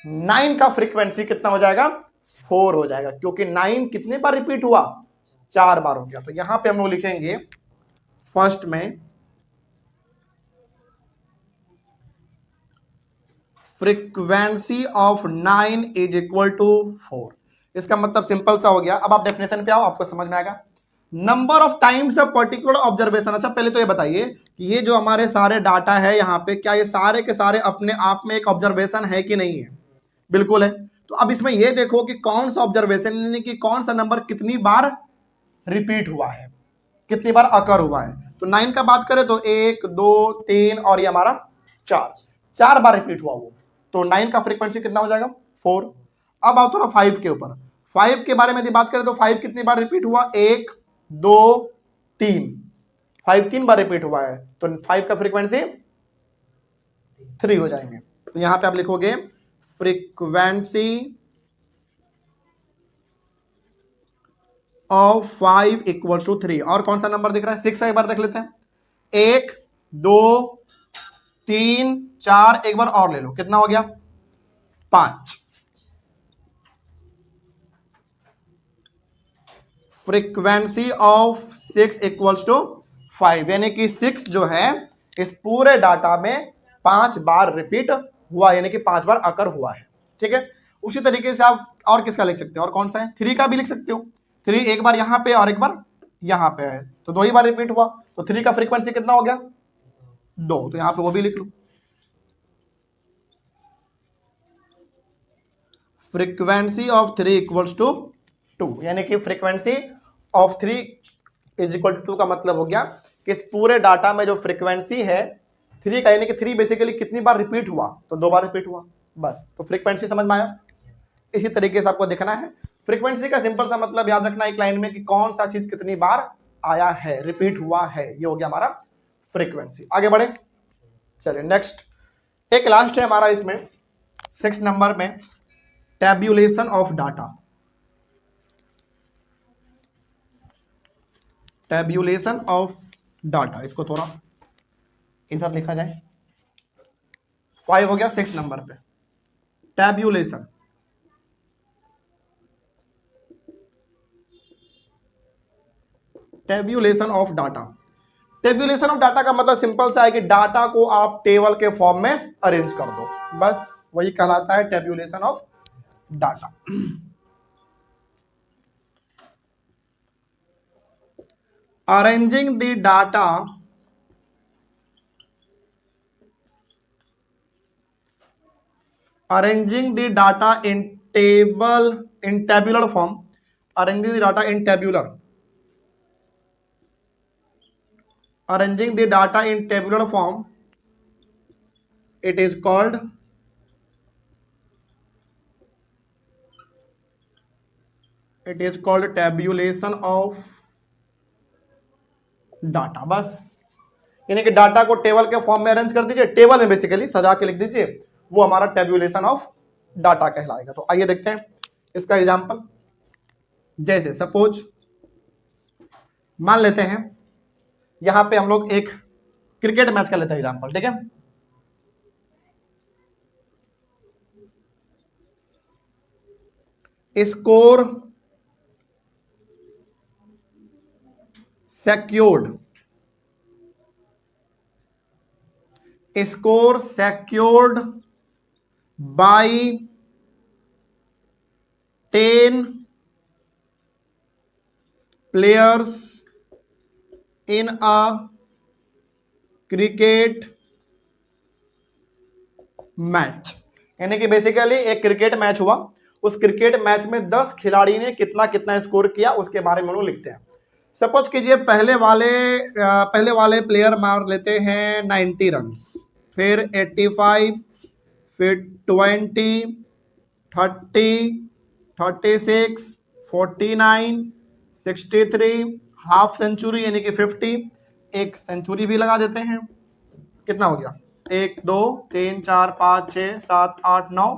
9 का फ्रीक्वेंसी कितना हो जाएगा? 4 हो जाएगा, क्योंकि 9 कितने बार रिपीट हुआ? 4 बार हो गया। तो यहां पे हम लोग लिखेंगे फर्स्ट में frequency of 9 is equal to 4। इसका मतलब सिंपल सा हो गया। अब आप डेफिनेशन पे आओ, आपको समझ में आएगा। Number of times a particular observation. अच्छा पहले तो ये बताइए कि ये जो हमारे सारे डाटा है यहाँ पे, क्या ये सारे के सारे अपने आप में एक ऑब्जर्वेशन है कि नहीं है? बिल्कुल है। तो अब इसमें ये देखो कि कौन सा ऑब्जर्वेशन, यानी कि कौन सा नंबर कितनी बार रिपीट हुआ है, कितनी बार अकर हुआ है। तो 9 का बात करें तो 1 2 3 और ये हमारा 4 बार रिपीट हुआ वो, तो 9 का फ्रीक्वेंसी कितना हो जाएगा? 4। अब आओ थोड़ा 5 के ऊपर। 5 के बारे में यदि बात करें तो 5 कितनी बार रिपीट हुआ? 1 2 3, 5 3 बार रिपीट हुआ है, तो 5 का फ्रीक्वेंसी 3 हो जाएंगे। तो यहां पे आप लिखोगे फ्रीक्वेंसी ऑफ 5 इक्वल्स टू 3। और कौन सा नंबर दिख रहा है? 6 का एक बार देख लेते हैं। 1 2 3 4, एक बार और ले लो, कितना हो गया? 5। फ्रीक्वेंसी ऑफ 6 इक्वल्स टू 5, यानी कि 6 जो है इस पूरे डाटा में 5 बार रिपीट हुआ, यानी कि 5 बार अकर हुआ है। ठीक है, उसी तरीके से आप और किसका लिख सकते हो, और कौन सा है, 3 का भी लिख सकते हो। 3 एक बार यहाँ पे और एक बार यहाँ पे है, तो 2 ही बार रिपीट हुआ, तो 3 का फ्रीक्वेंसी कितना हो गया, 2, तो यहाँ पे वो भी लिख लो। फ्रीक्वेंसी ऑफ 3 इक्वल्स टू 2, यानी कि frequency of 3 is equal to 2 का मतलब हो गया कि इस पूरे डाटा में जो फ्रीक्वेंसी है 3 का, यानी कि 3 बेसिकली कितनी बार रिपीट हुआ, तो 2 बार रिपीट हुआ, बस। तो फ्रीक्वेंसी समझ में आया। इसी तरीके से आपको देखना है फ्रीक्वेंसी का सिंपल सा मतलब याद रखना एक लाइन में कि कौन सा चीज कितनी बार आया है, रिपीट हुआ है, ये हो गया हमारा फ्रीक्वेंसी। आगे बढ़े, चलिए नेक्स्ट, एक लास्ट है हमारा इसमें 6 नंबर में, tabulation of data. Tabulation of data, इसको थोड़ा इधर लिखा जाए, 5 हो गया 6 नंबर पे, tabulation. Tabulation of data, tabulation of data का मतलब सिंपल सा है कि डाटा को आप टेबल के फॉर्म में अरेंज कर दो, बस वही कहलाता है tabulation of data. Arranging the data arranging the data in tabular form, arranging the data in tabular, arranging the data in tabular form, it is called tabulation of data. बस, यानी कि डाटा को टेबल के फॉर्म में अरेंज कर दीजिए, टेबल में बेसिकली सजा के लिख दीजिए, वो हमारा टेब्यूलेशन ऑफ डाटा कहलाएगा। तो आइए देखते हैं इसका एग्जांपल। जैसे सपोज मान लेते हैं यहां पे हम लोग एक क्रिकेट मैच का लेते हैं एग्जांपल, ठीक है। Score secured, score secured by 10 players in a cricket match, यानी कि बेसिकली एक क्रिकेट मैच हुआ, उस क्रिकेट मैच में 10 खिलाड़ी ने कितना कितना स्कोर किया उसके बारे में हम लोग लिखते हैं। सपोज कीजिए पहले वाले प्लेयर मार लेते हैं 90 रन्स, फिर 85, फिर 20, 30, 36, 49, 63, हाफ सेंचुरी यानी कि 50, एक सेंचुरी भी लगा देते हैं। कितना हो गया, 1 2 3 4 5 6 7 8 9,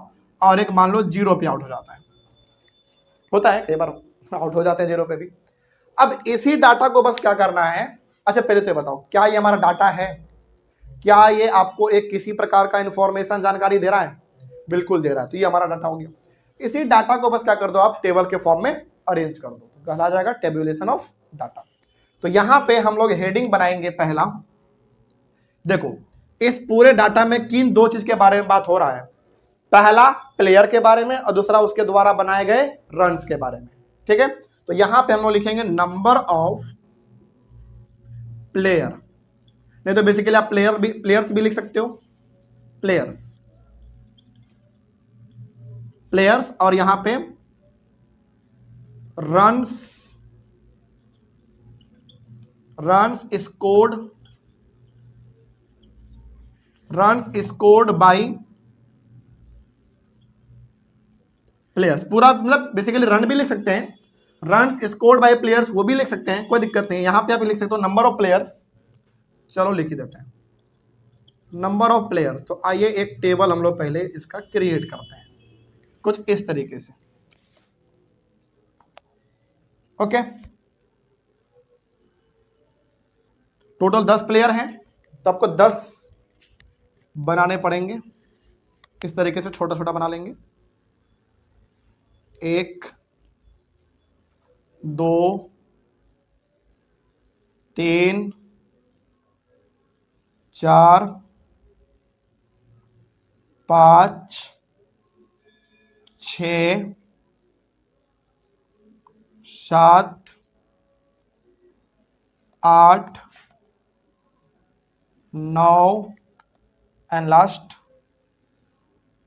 और एक मान लो 0 पे आउट हो जाता है, होता है कई बार आउट हो जाते हैं 0 पे भी। अब इसी डाटा को बस क्या करना है, अच्छा पहले तो ये बताओ क्या ये हमारा डाटा है, क्या ये आपको एक किसी प्रकार का इंफॉर्मेशन जानकारी दे रहा है, बिल्कुल दे रहा है, तो ये हमारा डाटा हो गया। इसी डाटा को बस क्या कर दो आप टेबल के फॉर्म में अरेंज कर दो, कहला जाएगा टेब्यूलेशन ऑफ डाटा। तो यहां पे हम लोग हेडिंग बनाएंगे, पहला देखो इस पूरे डाटा में किन 2 चीज के बारे में बात हो रहा है, पहला प्लेयर के बारे में और दूसरा उसके द्वारा बनाए गए रन्स के बारे में, ठीक है। तो यहां पे हम लोग लिखेंगे नंबर ऑफ प्लेयर, नहीं तो बेसिकली आप प्लेयर्स भी लिख सकते हो, प्लेयर्स और यहां पे रन्स स्कोर्ड बाय प्लेयर्स, पूरा मतलब बेसिकली रन भी लिख सकते हैं, रन्स स्कोर्ड बाय प्लेयर्स वो भी लिख सकते हैं, कोई दिक्कत नहीं है। यहां पे आप लिख सकते हो नंबर ऑफ प्लेयर्स, चलो लिख ही देते हैं नंबर ऑफ प्लेयर्स। तो आइए एक टेबल हम लोग पहले इसका क्रिएट करते हैं कुछ इस तरीके से, ओके। टोटल 10 प्लेयर हैं, तो आपको 10 बनाने पड़ेंगे, इस तरीके से छोटा छोटा बना लेंगे, 1 2 3 4 5 6 7 8 9 एंड लास्ट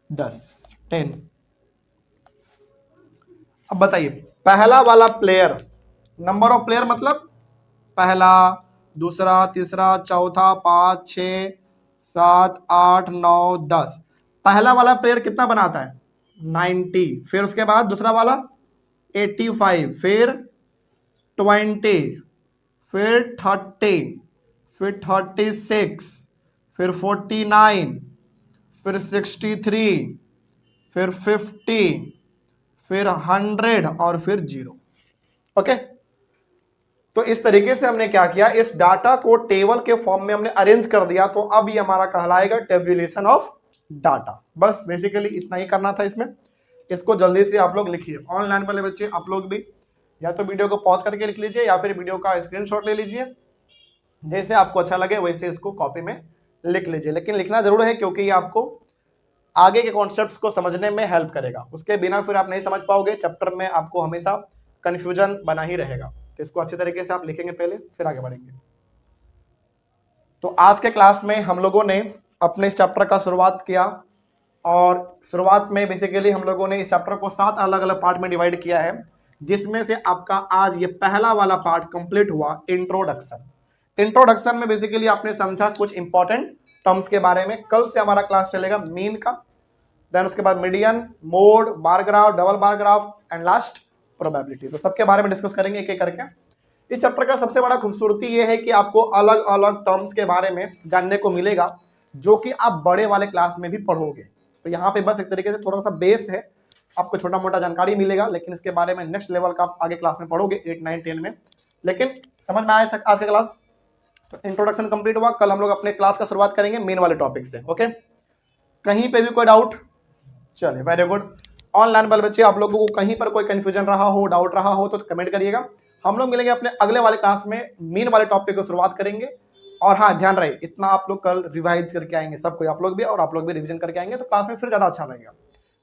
10। अब बताइए पहला वाला प्लेयर, नंबर ऑफ प्लेयर मतलब पहला, दूसरा, तीसरा, चौथा, 5 6 7 8 9 10। पहला वाला प्लेयर कितना बनाता है? 90। फिर उसके बाद दूसरा वाला 85, फिर 20, फिर 30, फिर 36, फिर 49, फिर 63, फिर 50, फिर 100 और फिर 0। ओके, तो इस तरीके से हमने क्या किया, इस डाटा को टेबल के फॉर्म में हमने अरेंज कर दिया। तो अब ये हमारा कहलाएगा टेबुलेशन ऑफ डाटा। बस बेसिकली इतना ही करना था इसमें। इसको जल्दी से आप लोग लिखिए। ऑनलाइन वाले बच्चे आप लोग भी या तो वीडियो को पॉज करके लिख लीजिए या फिर वीडियो का स्क्रीनशॉट ले लीजिए, जैसे आपको अच्छा लगे वैसे इसको कॉपी में लिख लीजिए। लेकिन लिखना जरूर है क्योंकि ये आपको आगे के कॉन्सेप्ट्स को समझने में हेल्प करेगा। उसके बिना फिर आप नहीं समझ पाओगे, चैप्टर में आपको हमेशा कंफ्यूजन बना ही रहेगा। तो इसको अच्छे तरीके से आप लिखेंगे पहले, फिर आगे बढ़ेंगे। तो आज के क्लास में हम लोगों ने अपने इस चैप्टर का शुरुआत किया और शुरुआत में बेसिकली हम लोगों ने इस चैप्टर को 7 अलग अलग पार्ट में डिवाइड किया है, जिसमें से आपका आज ये पहला वाला पार्ट कंप्लीट हुआ, इंट्रोडक्शन। इंट्रोडक्शन में बेसिकली आपने समझा कुछ इंपॉर्टेंट टर्म्स के बारे में। कल से हमारा क्लास चलेगा मीन का, देन उसके बाद median, mode, bar graph, double bar graph and last probability. तो सबके बारे में डिस्कस करेंगे एक एक करके। इस चैप्टर का सबसे बड़ा खूबसूरती ये है कि आपको अलग अलग टर्म्स के बारे में जानने को मिलेगा, जो कि आप बड़े वाले क्लास में भी पढ़ोगे। तो यहाँ पे बस एक तरीके से थोड़ा सा बेस है, आपको छोटा मोटा जानकारी मिलेगा, लेकिन इसके बारे में नेक्स्ट लेवल का आप आगे क्लास में पढ़ोगे 8 9 10 में। लेकिन समझ में आया आज का क्लास? तो इंट्रोडक्शन कंप्लीट हुआ। कल हम लोग अपने क्लास का शुरुआत करेंगे मेन वाले टॉपिक से। ओके, कहीं पे भी कोई डाउट? चलिए, वेरी गुड। ऑनलाइन वाले बच्चे आप लोगों को कहीं पर कोई कंफ्यूजन रहा हो, डाउट रहा हो तो कमेंट करिएगा। हम लोग मिलेंगे अपने अगले वाले क्लास में, मीन वाले टॉपिक को शुरुआत करेंगे। और हाँ, ध्यान रहे इतना आप लोग कल रिवाइज करके आएंगे, सब कोई, आप लोग भी और आप लोग भी रिवीजन करके आएंगे तो क्लास में फिर ज्यादा अच्छा लगेगा।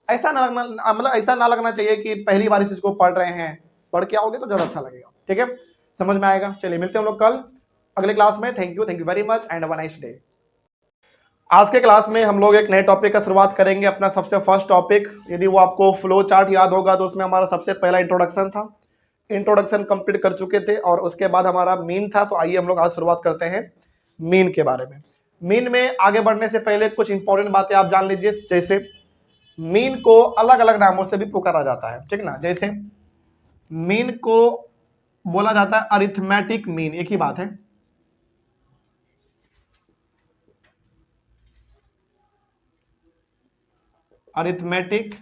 ऐसा ना लगना, मतलब ऐसा ना लगना चाहिए कि पहली बार इस चीज को पढ़ रहे हैं, पढ़ के आओगे तो ज्यादा अच्छा लगेगा। ठीक है, समझ में आएगा। चलिए मिलते हैं हम लोग कल अगले क्लास में। Thank you very much and have a nice day. आज के क्लास में हम लोग एक नए टॉपिक का शुरुआत करेंगे, अपना सबसे फर्स्ट टॉपिक। यदि वो आपको फ्लो चार्ट याद होगा तो उसमें हमारा सबसे पहला इंट्रोडक्शन था। इंट्रोडक्शन कंप्लीट कर चुके थे और उसके बाद हमारा मीन था। तो आइए हम लोग आज शुरुआत करते हैं मीन के बारे में। मीन में आगे बढ़ने से पहले कुछ इंपॉर्टेंट बातें आप जान लीजिए। जैसे मीन को अलग अलग नामों से भी पुकारा जाता है, ठीक ना। जैसे मीन को बोला जाता है अरिथमेटिक मीन, एक ही बात है। अरिथमेटिक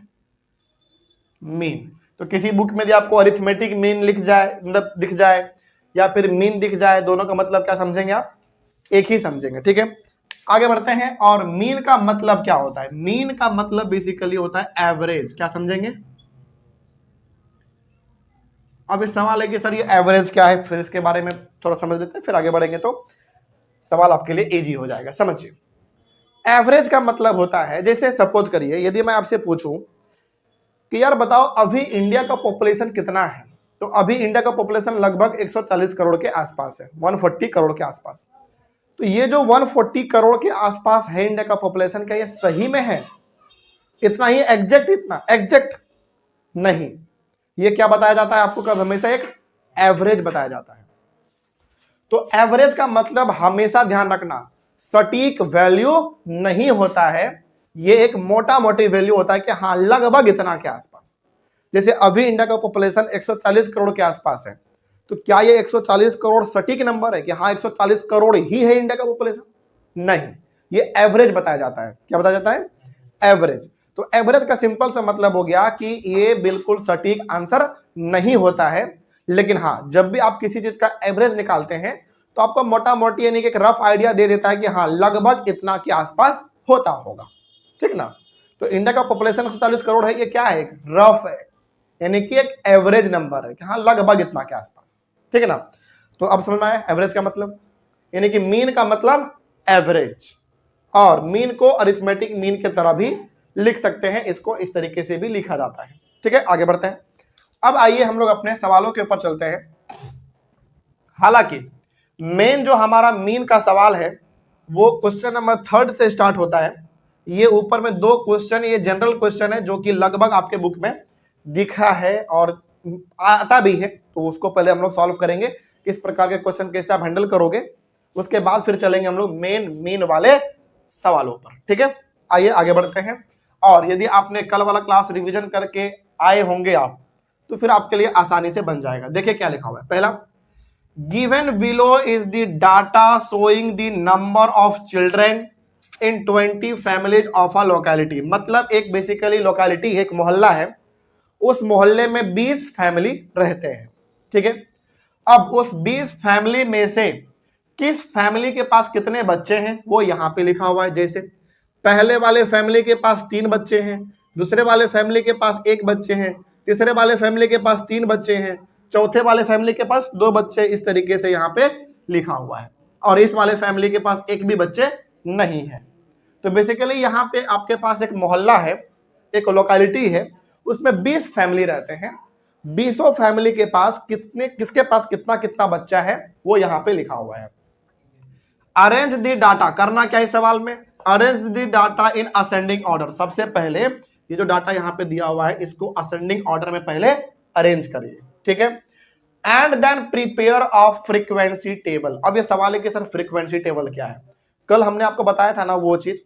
मीन, तो किसी बुक में यदि आपको अरिथमेटिक मीन लिख जाए, मतलब दिख जाए, या फिर मीन दिख जाए, दोनों का मतलब क्या समझेंगे आप? एक ही समझेंगे। ठीक है, आगे बढ़ते हैं। और मीन का मतलब क्या होता है? मीन का मतलब बेसिकली होता है एवरेज। क्या समझेंगे? अब इस सवाल है कि सर ये एवरेज क्या है, फिर इसके बारे में थोड़ा समझ लेते हैं, फिर आगे बढ़ेंगे तो सवाल आपके लिए इजी हो जाएगा। समझिए, एवरेज का मतलब होता है, जैसे सपोज करिए यदि मैं आपसे पूछूं कि यार बताओ अभी इंडिया का पॉपुलेशन कितना है, तो अभी इंडिया का पॉपुलेशन लगभग 140 करोड़ के आसपास है, 140 करोड़ के आसपास। तो ये जो 140 करोड़ के आसपास है इंडिया का पॉपुलेशन, क्या ये सही में है इतना ही एग्जैक्ट? इतना एग्जैक्ट नहीं, ये क्या बताया जाता है आपको? कब हमेशा एक एवरेज बताया जाता है। तो एवरेज का मतलब हमेशा ध्यान रखना, सटीक वैल्यू नहीं होता है, ये एक मोटा मोटी वैल्यू होता है कि हाँ लगभग इतना के आसपास। जैसे अभी इंडिया का पॉपुलेशन 140 करोड़ के आसपास है, तो क्या ये 140 करोड़ सटीक नंबर है कि हाँ 140 करोड़ ही है इंडिया का पॉपुलेशन? नहीं, ये एवरेज बताया जाता है। क्या बताया जाता है? एवरेज। तो एवरेज का सिंपल सा मतलब हो गया कि ये बिल्कुल सटीक आंसर नहीं होता है, लेकिन हाँ जब भी आप किसी चीज का एवरेज निकालते हैं तो आपको मोटा मोटी यानी कि एक रफ आइडिया दे देता है कि हाँ लगभग इतना के आसपास होता होगा, ठीक ना। तो इंडिया का पॉपुलेशन 140 करोड़ है, ये क्या है? एक रफ है, यानी कि एक एवरेज नंबर है कि हाँ लगभग इतना के आसपास, ठीक है ना। तो अब समझ में आया एवरेज का मतलब, यानी कि मीन का मतलब एवरेज। और मीन को अरिथमेटिक मीन की तरह भी लिख सकते हैं, इसको इस तरीके से भी लिखा जाता है। ठीक है, आगे बढ़ते हैं। अब आइए हम लोग अपने सवालों के ऊपर चलते हैं। हालांकि मेन जो हमारा मीन का सवाल है वो क्वेश्चन नंबर 3 से स्टार्ट होता है। ये ऊपर में 2 क्वेश्चन, ये जनरल क्वेश्चन है जो कि लगभग आपके बुक में दिखा है और आता भी है, तो उसको पहले हम लोग सॉल्व करेंगे किस प्रकार के क्वेश्चन कैसे आप हैंडल करोगे, उसके बाद फिर चलेंगे हम लोग मेन वाले सवालों पर। ठीक है, आइए आगे बढ़ते हैं। और यदि आपने कल वाला क्लास रिवीजन करके आए होंगे आप, तो फिर आपके लिए आसानी से बन जाएगा। देखिए क्या लिखा हुआ है। पहला, given below is the data showing the number of children in 20 families of a locality. मतलब एक बेसिकली लोकेलिटी है, एक मोहल्ला है, उस मोहल्ले में 20 फैमिली रहते हैं। ठीक है, अब उस 20 फैमिली में से किस फैमिली के पास कितने बच्चे हैं वो यहां पे लिखा हुआ है। जैसे पहले वाले फैमिली के पास 3 बच्चे हैं, दूसरे वाले फैमिली के पास 1 बच्चे हैं, तीसरे वाले फैमिली के पास 3 बच्चे हैं, चौथे वाले फैमिली के पास 2 बच्चे, इस तरीके से यहाँ पे लिखा हुआ है। और इस वाले फैमिली के पास 1 भी बच्चे नहीं है। तो बेसिकली यहाँ पे आपके पास एक मोहल्ला है, एक लोकेलिटी है, उसमें 20 फैमिली रहते हैं। 20 फैमिली के पास किसके पास कितना कितना बच्चा है वो यहाँ पे लिखा हुआ है। अरेंज द डाटा, करना क्या इस सवाल में, arrange the data in ascending order. सबसे पहले ये जो डाटा यहाँ पे दिया हुआ है इसको असेंडिंग ऑर्डर में पहले अरेंज करिए। ठीक है, and then prepare of frequency table. अब ये सवाल है कि सर फ्रीक्वेंसी टेबल क्या है, कल हमने आपको बताया था ना वो चीज,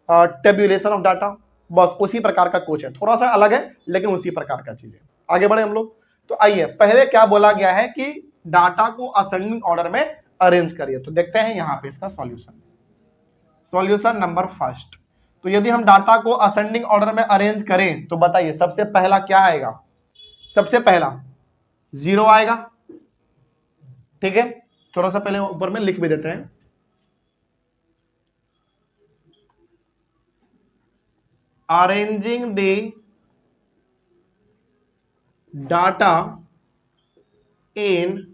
टेबुलेशन ऑफ डाटा, बस उसी प्रकार का कुछ है, थोड़ा सा अलग है लेकिन उसी प्रकार का चीज है। आगे बढ़े हम लोग। तो आइए, पहले क्या बोला गया है कि डाटा को असेंडिंग ऑर्डर में अरेंज करिए। तो देखते हैं यहाँ पे इसका सॉल्यूशन नंबर फर्स्ट। तो यदि हम डाटा को असेंडिंग ऑर्डर में अरेंज करें तो बताइए सबसे पहला क्या आएगा, सबसे पहला 0 आएगा। ठीक है, थोड़ा सा पहले ऊपर में लिख भी देते हैं। Arranging the data in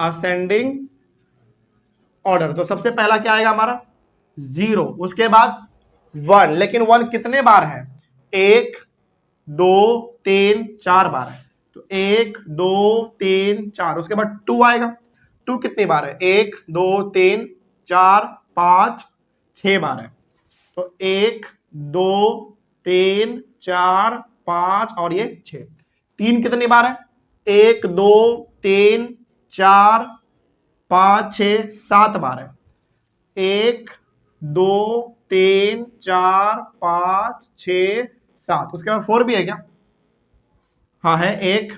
ascending order. तो सबसे पहला क्या आएगा हमारा 0, उसके बाद 1, लेकिन 1 कितने बार है, 1 2 3 4 बार है। तो 1 2 3 4, उसके बाद 2 आएगा। 2 कितनी बार है, 1 2 3 4 5 6 बार है। तो 1 2 3 4 5 और ये 6। 3 कितनी बार है, 1 2 3 4 5 6 7 बार है। 1 2 3 4 5 6 7, उसके बाद 4 भी है क्या, हाँ है, 1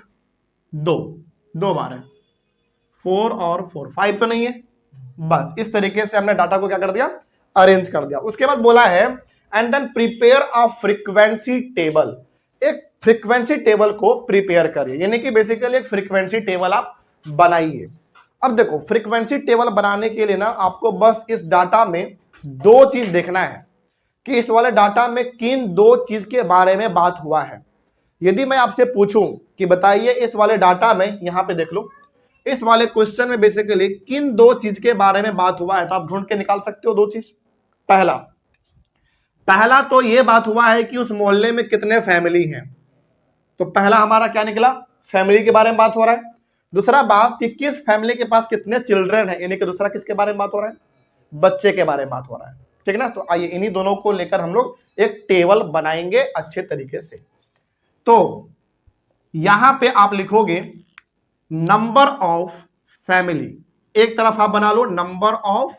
2 बार है। 4 और 4, 5 तो नहीं है। बस इस तरीके से हमने डाटा को क्या कर दिया, अरेंज कर दिया। उसके बाद बोला है and then prepare a frequency table. एक फ्रीक्वेंसी टेबल को प्रिपेयर करिए, यानी कि बेसिकली एक फ्रीक्वेंसी टेबल आप बनाइए। अब देखो फ्रीक्वेंसी टेबल बनाने के लिए ना आपको बस इस डाटा में 2 चीज देखना है कि इस वाले डाटा में किन 2 चीज के बारे में बात हुआ है। यदि मैं आपसे पूछूं कि बताइए इस वाले डाटा में, यहां पे देख लो, इस वाले क्वेश्चन में बेसिकली किन 2 चीज के बारे में बात हुआ है, तो आप ढूंढ के निकाल सकते हो 2 चीज। पहला तो ये बात हुआ है कि उस मोहल्ले में कितने फैमिली हैं, तो पहला हमारा क्या निकला, फैमिली के बारे में बात हो रहा है। दूसरा बात कि किस फैमिली के पास कितने चिल्ड्रन है, यानी कि दूसरा किसके बारे में बात हो रहा है, बच्चे के बारे में बात हो रहा है। ठीक ना, तो आइए इन्हीं दोनों को लेकर हम लोग एक टेबल बनाएंगे अच्छे तरीके से। तो यहां पे आप लिखोगे नंबर ऑफ फैमिली, एक तरफ आप बना लो number of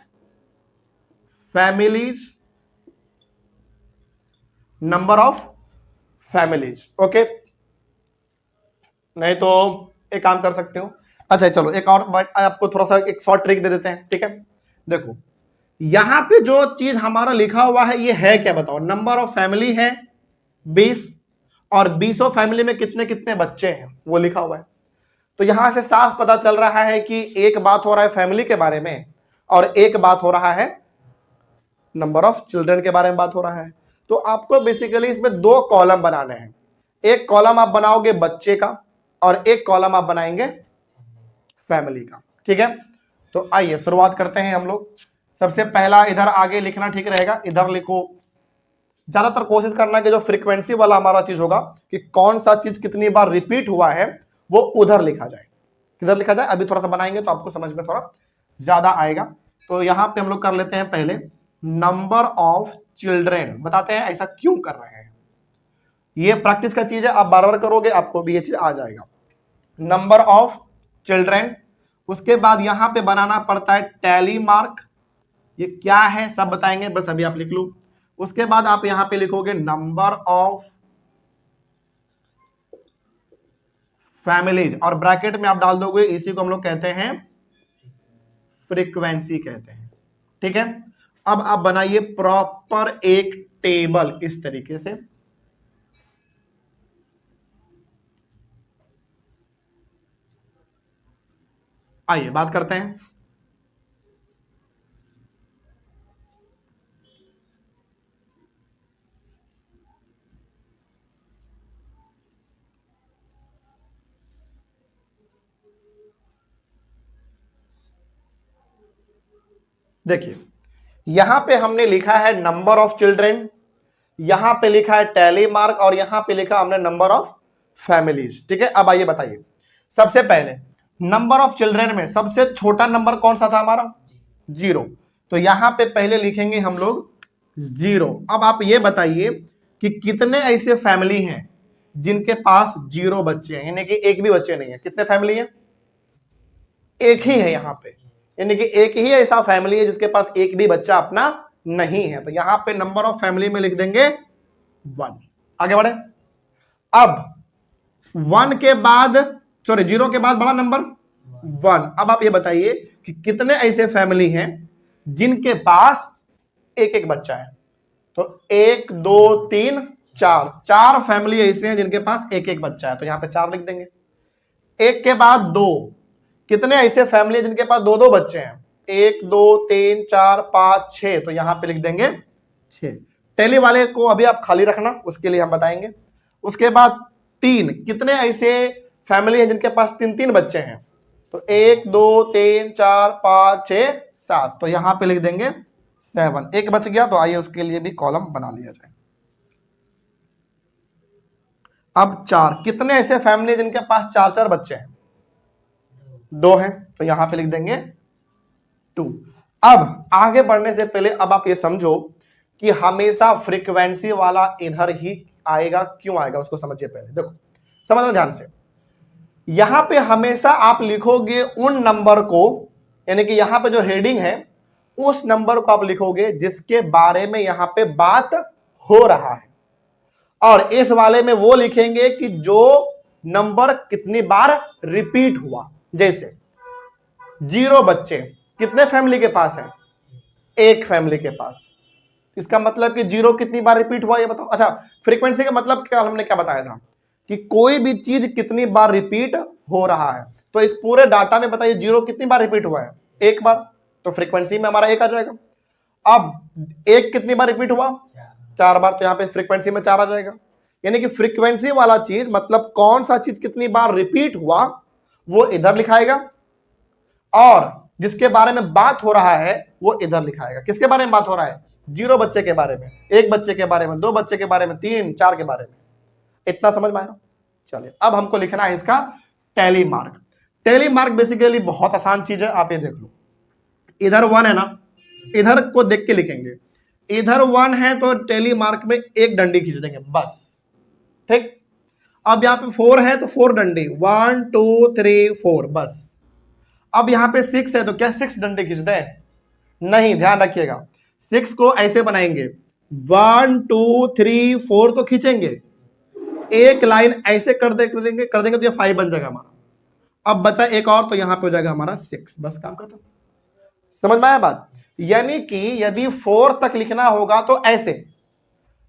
families, number of families, okay. नहीं तो एक काम कर सकते हो, अच्छा चलो एक और आपको थोड़ा सा एक शॉर्ट ट्रिक दे देते हैं। ठीक है, देखो यहां पे जो चीज हमारा लिखा हुआ है ये है क्या, बताओ। नंबर ऑफ फैमिली है 20 और 20 फैमिली में कितने कितने बच्चे हैं वो लिखा हुआ है। तो यहां से साफ पता चल रहा है कि एक बात हो रहा है फैमिली के बारे में और एक बात हो रहा है नंबर ऑफ चिल्ड्रन के बारे में बात हो रहा है। तो आपको बेसिकली इसमें 2 कॉलम बनाने हैं। एक कॉलम आप बनाओगे बच्चे का और एक कॉलम आप बनाएंगे फैमिली का। ठीक है, तो आइए शुरुआत करते हैं हम लोग। सबसे पहला इधर आगे लिखना ठीक रहेगा, इधर लिखो। ज्यादातर कोशिश करना कि जो फ्रीक्वेंसी वाला हमारा चीज होगा कि कौन सा चीज कितनी बार रिपीट हुआ है वो उधर लिखा जाए। किधर लिखा जाए, अभी थोड़ा सा बनाएंगे तो आपको समझ में थोड़ा ज्यादा आएगा। तो यहां पे हम लोग कर लेते हैं पहले नंबर ऑफ चिल्ड्रेन, बताते हैं ऐसा क्यों कर रहे हैं। ये प्रैक्टिस का चीज है, आप बार बार करोगे आपको भी ये चीज आ जाएगा। नंबर ऑफ चिल्ड्रेन, उसके बाद यहां पे बनाना पड़ता है टैली मार्क। ये क्या है सब बताएंगे, बस अभी आप लिख लो। उसके बाद आप यहां पे लिखोगे नंबर ऑफ फैमिलीज, और ब्रैकेट में आप डाल दोगे, इसी को हम लोग कहते हैं फ्रीक्वेंसी कहते हैं। ठीक है, अब आप बनाइए प्रॉपर एक टेबल इस तरीके से। आइए बात करते हैं। देखिए यहां पे हमने लिखा है नंबर ऑफ चिल्ड्रेन, यहां पे लिखा है टैली मार्क, और यहां पे लिखा हमने नंबर ऑफ फैमिलीज। ठीक है, अब आइए बताइए, सबसे पहले नंबर ऑफ चिल्ड्रेन में सबसे छोटा नंबर कौन सा था हमारा, 0। तो यहां पे पहले लिखेंगे हम लोग 0। अब आप ये बताइए कि कितने ऐसे फैमिली हैं जिनके पास 0 बच्चे हैं, यानी कि एक भी बच्चे नहीं है। कितने फैमिली है, एक ही है यहां पे, यानी कि एक ही ऐसा फैमिली है जिसके पास एक भी बच्चा अपना नहीं है। तो यहां पे नंबर ऑफ फैमिली में लिख देंगे 1। आगे बढ़े, अब 1 के बाद, सॉरी 0 के बाद बड़ा नंबर 1। अब आप ये बताइए कि कितने ऐसे फैमिली हैं जिनके पास एक एक बच्चा है। तो 1 2 3 4, 4 फैमिली ऐसे हैं जिनके पास एक एक बच्चा है, तो यहां पे 4 लिख देंगे। 1 के बाद 2, कितने ऐसे फैमिली है जिनके पास 2 बच्चे हैं, 1 2 3 4 5 6, तो यहां पे लिख देंगे 6। टेली वाले को अभी आप खाली रखना, उसके लिए हम बताएंगे। उसके बाद 3, कितने ऐसे फैमिली है जिनके पास 3 बच्चे हैं, तो 1 2 3 4 5 6 7, तो यहां पे लिख देंगे 7। एक बच गया, तो आइए उसके लिए भी कॉलम बना लिया जाए। अब 4, कितने ऐसे फैमिली है जिनके पास 4 बच्चे हैं, 2 हैं, तो यहां पे लिख देंगे 2। अब आगे बढ़ने से पहले अब आप ये समझो कि हमेशा फ्रीक्वेंसी वाला इधर ही आएगा, क्यों आएगा उसको समझिए पहले। देखो समझना ध्यान से, यहां पे हमेशा आप लिखोगे उन नंबर को, यानी कि यहां पे जो हेडिंग है उस नंबर को आप लिखोगे जिसके बारे में यहां पे बात हो रहा है, और इस वाले में वो लिखेंगे कि जो नंबर कितनी बार रिपीट हुआ। जैसे 0 बच्चे कितने फैमिली के पास है, एक फैमिली के पास, इसका मतलब कि 0 कितनी बार रिपीट हुआ ये बताओ। अच्छा, फ्रीक्वेंसी का मतलब क्या, हमने क्या बताया था कि कोई भी चीज कितनी बार रिपीट हो रहा है। तो इस पूरे डाटा में बताइए 0 कितनी बार रिपीट हुआ है, एक बार, तो फ्रीक्वेंसी में हमारा 1 आ जाएगा। अब 1 कितनी बार रिपीट हुआ, 4 बार, तो यहां पे फ्रीक्वेंसी में 4 आ जाएगा। यानी कि फ्रीक्वेंसी वाला चीज मतलब कौन सा चीज कितनी बार रिपीट हुआ वो इधर लिखाएगा, और जिसके बारे में बात हो रहा है वो इधर लिखाएगा। किसके बारे में बात हो रहा है, 0 बच्चे के बारे में, 1 बच्चे के बारे में, 2 बच्चे के बारे में, 3 4 के बारे में। इतना समझ में आया। चलिए अब हमको लिखना है इसका tally mark. Tally mark basically बहुत आसान चीज है, आप ये देख लो, इधर 1 है ना, इधर को देख के लिखेंगे, इधर 1 है तो टैली मार्क में एक डंडी खींच देंगे बस। ठीक, अब यहां पे 4 है तो 4 डंडी, 1 2 3 4 बस। अब यहां पे 6 है तो क्या 6 डंडे खींच दें, नहीं, ध्यान रखिएगा 6 को ऐसे बनाएंगे, 1 2 3 4 तो खींचेंगे, एक लाइन ऐसे कर देंगे तो ये 5 बन जाएगा हमारा। अब बचा एक और, तो यहां पे हो जाएगा हमारा 6, बस काम खत्म। समझ में आया बात। यानी कि यदि 4 तक लिखना होगा तो ऐसे,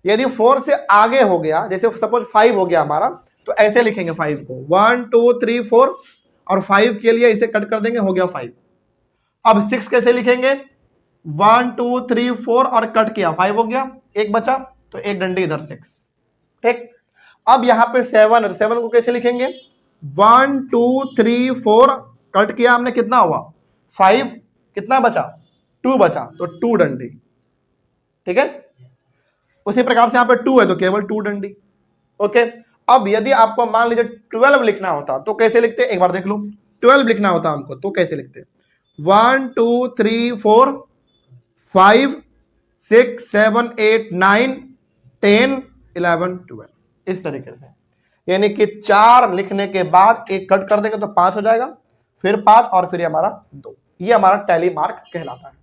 यदि 4 से आगे हो गया, जैसे सपोज 5 हो गया हमारा, तो ऐसे लिखेंगे 5 को, 1 2 3 4, और 5 के लिए इसे कट कर देंगे, हो गया 5। अब 6 कैसे लिखेंगे, 1 2 3 4 और कट किया, 5 हो गया, एक बचा, तो एक डंडी इधर 6। ठीक, अब यहां पे 7 है, 7 को कैसे लिखेंगे, 1 2 3 4 कट किया हमने, कितना हुआ 5, कितना बचा 2 बचा तो 2 डंडी, ठीक है। उसी प्रकार से यहाँ पे 2 है तो केवल 2 डंडी, ओके। अब यदि आपको मान लीजिए 12 लिखना होता तो कैसे लिखते, एक बार देख लो। 12 लिखना होता हमको तो कैसे लिखते, 1 2 3 4 5 6 7 8 9 10 11 12, इस तरीके से। यानी कि 4 लिखने के बाद एक कट कर देंगे तो 5 हो जाएगा, फिर 5 और फिर हमारा 2, ये हमारा टैली मार्क कहलाता है,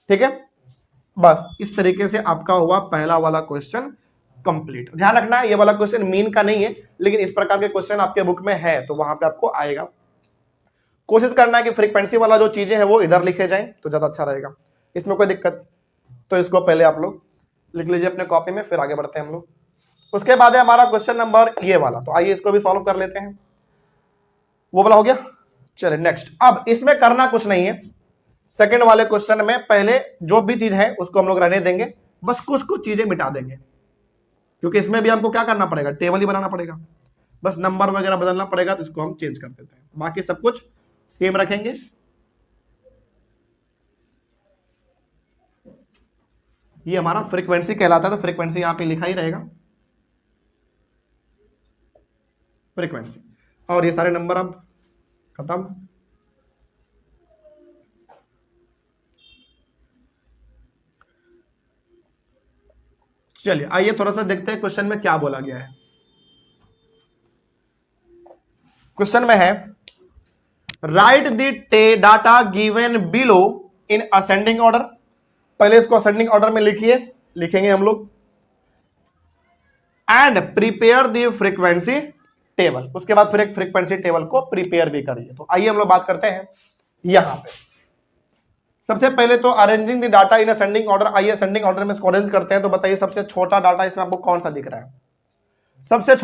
ठीक है। बस इस तरीके से आपका हुआ पहला वाला क्वेश्चन कंप्लीट। ध्यान रखना है ये वाला क्वेश्चन मीन का नहीं है, लेकिन इस प्रकार के क्वेश्चन आपके बुक में है तो वहां पे आपको आएगा। कोशिश करना है कि फ्रीक्वेंसी वाला जो चीजें हैं वो इधर लिखे जाएं तो ज्यादा अच्छा रहेगा, इसमें कोई दिक्कत तो इसको पहले आप लोग लिख लीजिए अपने कॉपी में, फिर आगे बढ़ते हैं हम लोग। उसके बाद है हमारा क्वेश्चन नंबर ये वाला, तो आइए इसको भी सॉल्व कर लेते हैं। वो वाला हो गया, चलिए नेक्स्ट। अब इसमें करना कुछ नहीं है, सेकंड वाले क्वेश्चन में पहले जो भी चीज है उसको हम लोग रहने देंगे, बस कुछ कुछ चीजें मिटा देंगे, क्योंकि इसमें भी हमको क्या करना पड़ेगा, टेबल ही बनाना पड़ेगा, बस नंबर वगैरह बदलना पड़ेगा, तो इसको हम चेंज कर देते हैं, बाकी सब कुछ सेम रखेंगे। ये हमारा फ्रीक्वेंसी कहलाता है, तो फ्रीक्वेंसी यहां पे लिखा ही रहेगा, फ्रीक्वेंसी। और ये सारे नंबर अब खत्म। चलिए आइए थोड़ा सा देखते हैं क्वेश्चन में क्या बोला गया है। क्वेश्चन में है right the data given below in ascending order. पहले इसको असेंडिंग ऑर्डर में लिखेंगे हम लोग, and prepare the frequency table. उसके बाद फिर एक फ्रीक्वेंसी टेबल को प्रिपेयर भी करिए। तो आइए हम लोग बात करते हैं यहां पे। सबसे पहले तो arranging the data in ascending order. आइए असेंडिंग ऑर्डर में इसको अरेंज करते हैं। तो बताइए सबसे छोटा डाटा इसमें आपको कौन सा दिख रहा है, सबसे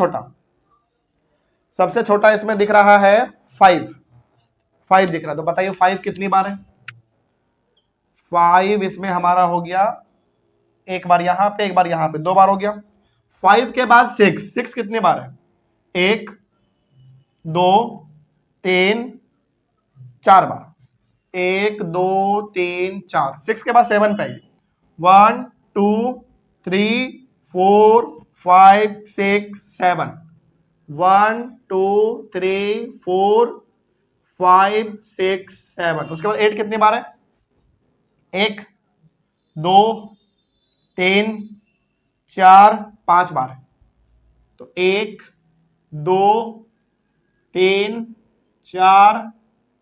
छोटा इसमें दिख रहा है 5 दिख रहा है। तो बताइए 5 कितनी बार है, 5 इसमें हमारा हो गया एक बार यहां पे, एक बार यहां पे, 2 बार हो गया। 5 के बाद 6 कितनी बार है, 1 2 3 4 बार, 1 2 3 4। 6 के बाद 7 पे 1 2 3 4 5 6 7, 1 2 3 4 5 6 7। उसके बाद 8 कितनी बार है, 1 2 3 4 5 बार है। तो 1 2 3 4